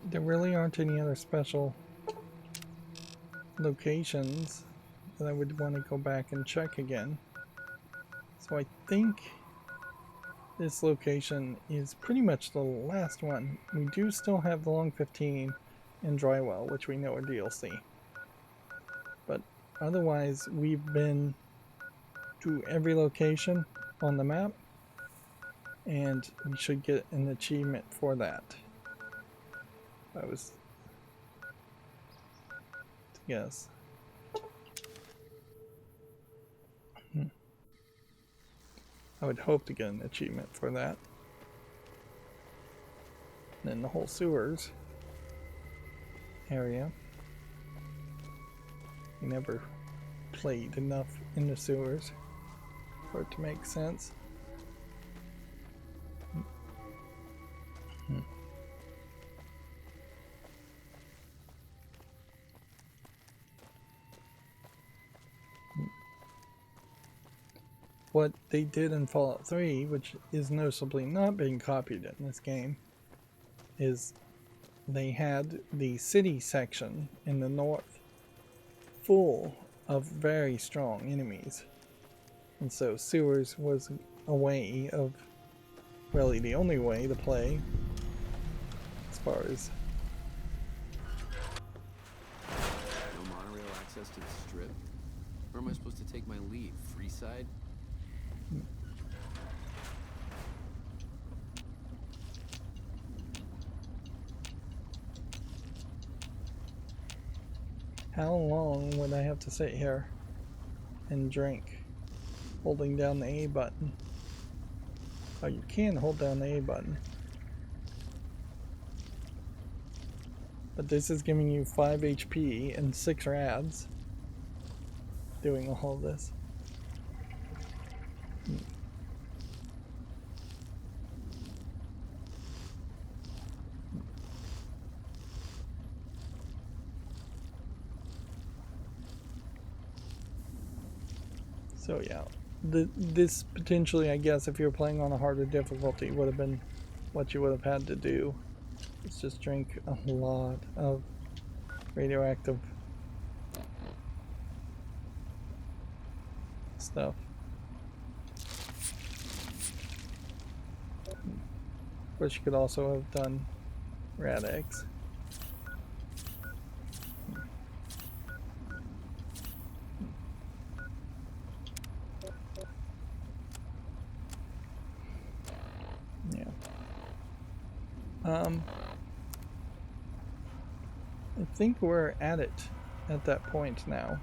Speaker 1: There really aren't any other special locations that I would want to go back and check again. So I think this location is pretty much the last one. We do still have the Long 15 and Drywell, which we know are DLC. But otherwise, we've been to every location on the map, and we should get an achievement for that. I was to guess. I would hope to get an achievement for that. And then the whole sewers area. We never played enough in the sewers for it to make sense. What they did in Fallout 3, which is noticeably not being copied in this game, is they had the city section in the north full of very strong enemies. And so sewers was a way of, really the only way to play as far as...
Speaker 4: No monorail access to the strip? Where am I supposed to take my leave? Freeside?
Speaker 1: How long would I have to sit here and drink holding down the A button? Oh, you can hold down the A button. But this is giving you 5 HP and 6 rads doing all of this. So yeah, this potentially, I guess, if you're playing on a harder difficulty, would have been what you would have had to do. It's just drink a lot of radioactive stuff. Of course, you could also have done rad eggs. I think we're at it at that point now,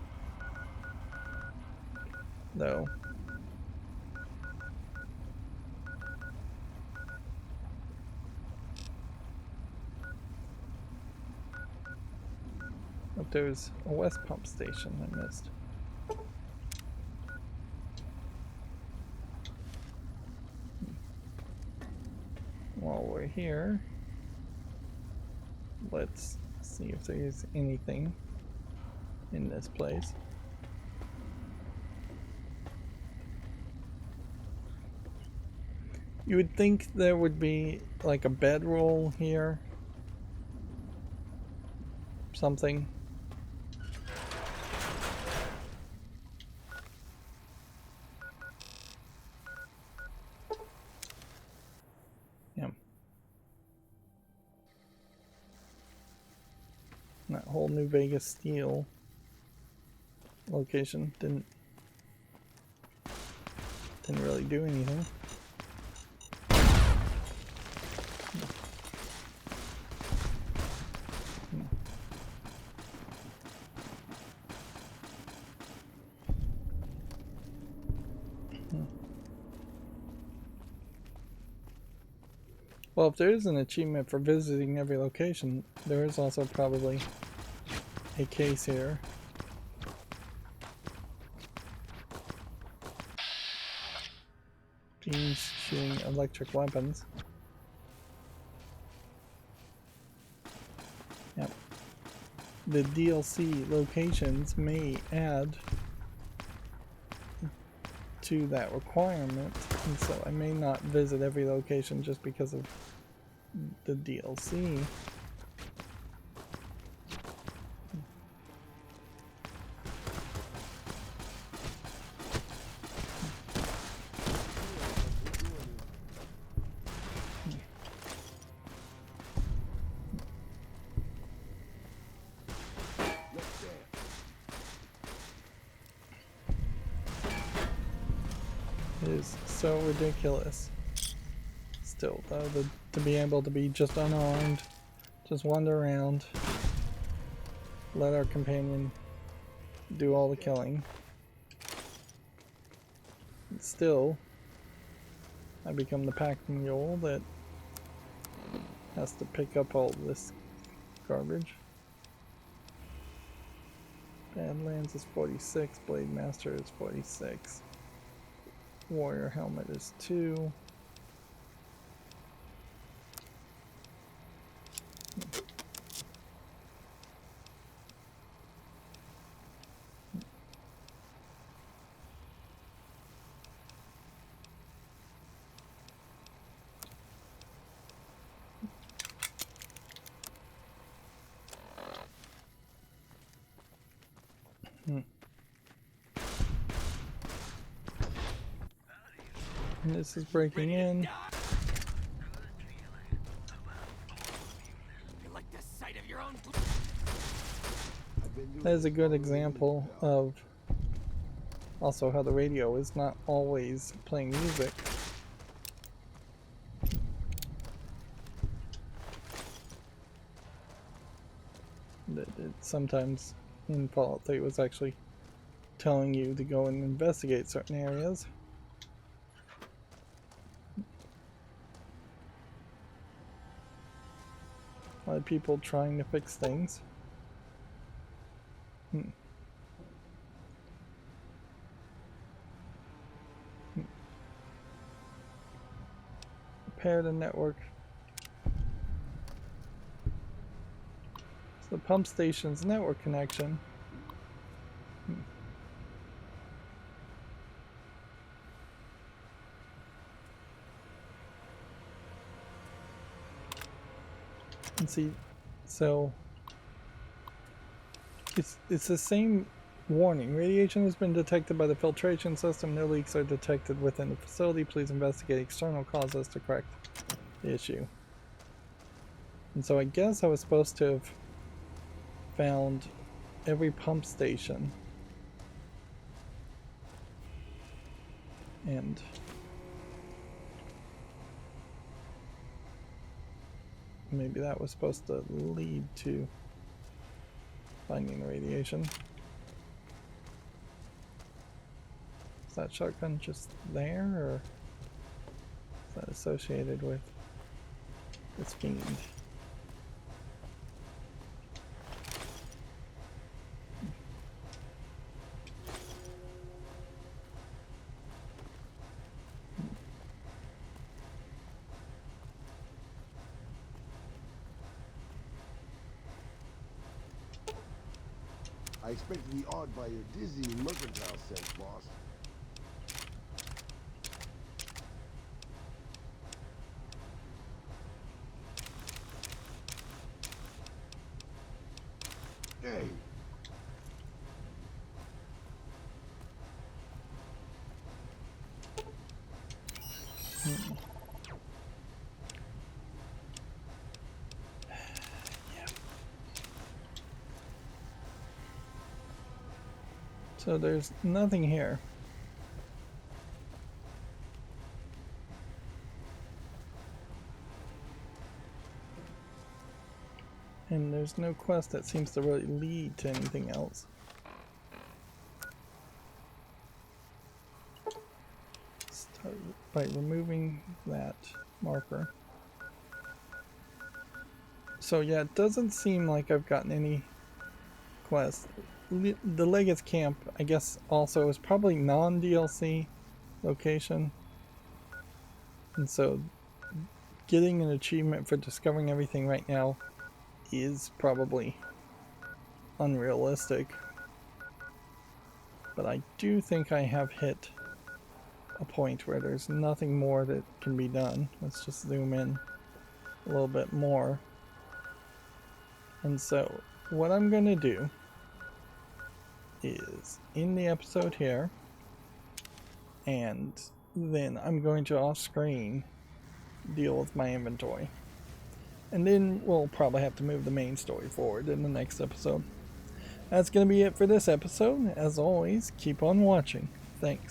Speaker 1: though. But there's a west pump station I missed. While we're here, let's see if there's anything in this place. You would think there would be like a bedroll here. Something. Yeah. That whole New Vegas steel location didn't really do anything. Well, if there is an achievement for visiting every location, there is also probably a case here. Beams shooting electric weapons. Yep. The DLC locations may add to that requirement, and so I may not visit every location just because of the DLC. It is so ridiculous. Still, though, to be able to be just unarmed, just wander around, let our companion do all the killing. And still, I become the pack mule that has to pick up all this garbage. Badlands is 46, Blade Master is 46. Warrior helmet is 2. And this is breaking in. That is a good example of also how the radio is not always playing music. Sometimes in Fallout 3 it was actually telling you to go and investigate certain areas. A lot of people trying to fix things. Repair the network. So the pump station's network connection. And see, so it's the same warning. Radiation has been detected by the filtration system. No leaks are detected within the facility. Please investigate external causes to correct the issue. And so I guess I was supposed to have found every pump station and maybe that was supposed to lead to finding the radiation. Is that shotgun just there, or is that associated with this fiend?
Speaker 6: I expect to be awed by your dizzying mercantile sense, boss. Hey.
Speaker 1: So there's nothing here. And there's no quest that seems to really lead to anything else. Start by removing that marker. So yeah, it doesn't seem like I've gotten any quests. The Legate's Camp, I guess, also is probably non-DLC location. And so getting an achievement for discovering everything right now is probably unrealistic. But I do think I have hit a point where there's nothing more that can be done. Let's just zoom in a little bit more. And so what I'm going to do is end the episode here, and then I'm going to off screen deal with my inventory, and then we'll probably have to move the main story forward in the next episode. That's going to be it for this episode. As always, keep on watching. Thanks.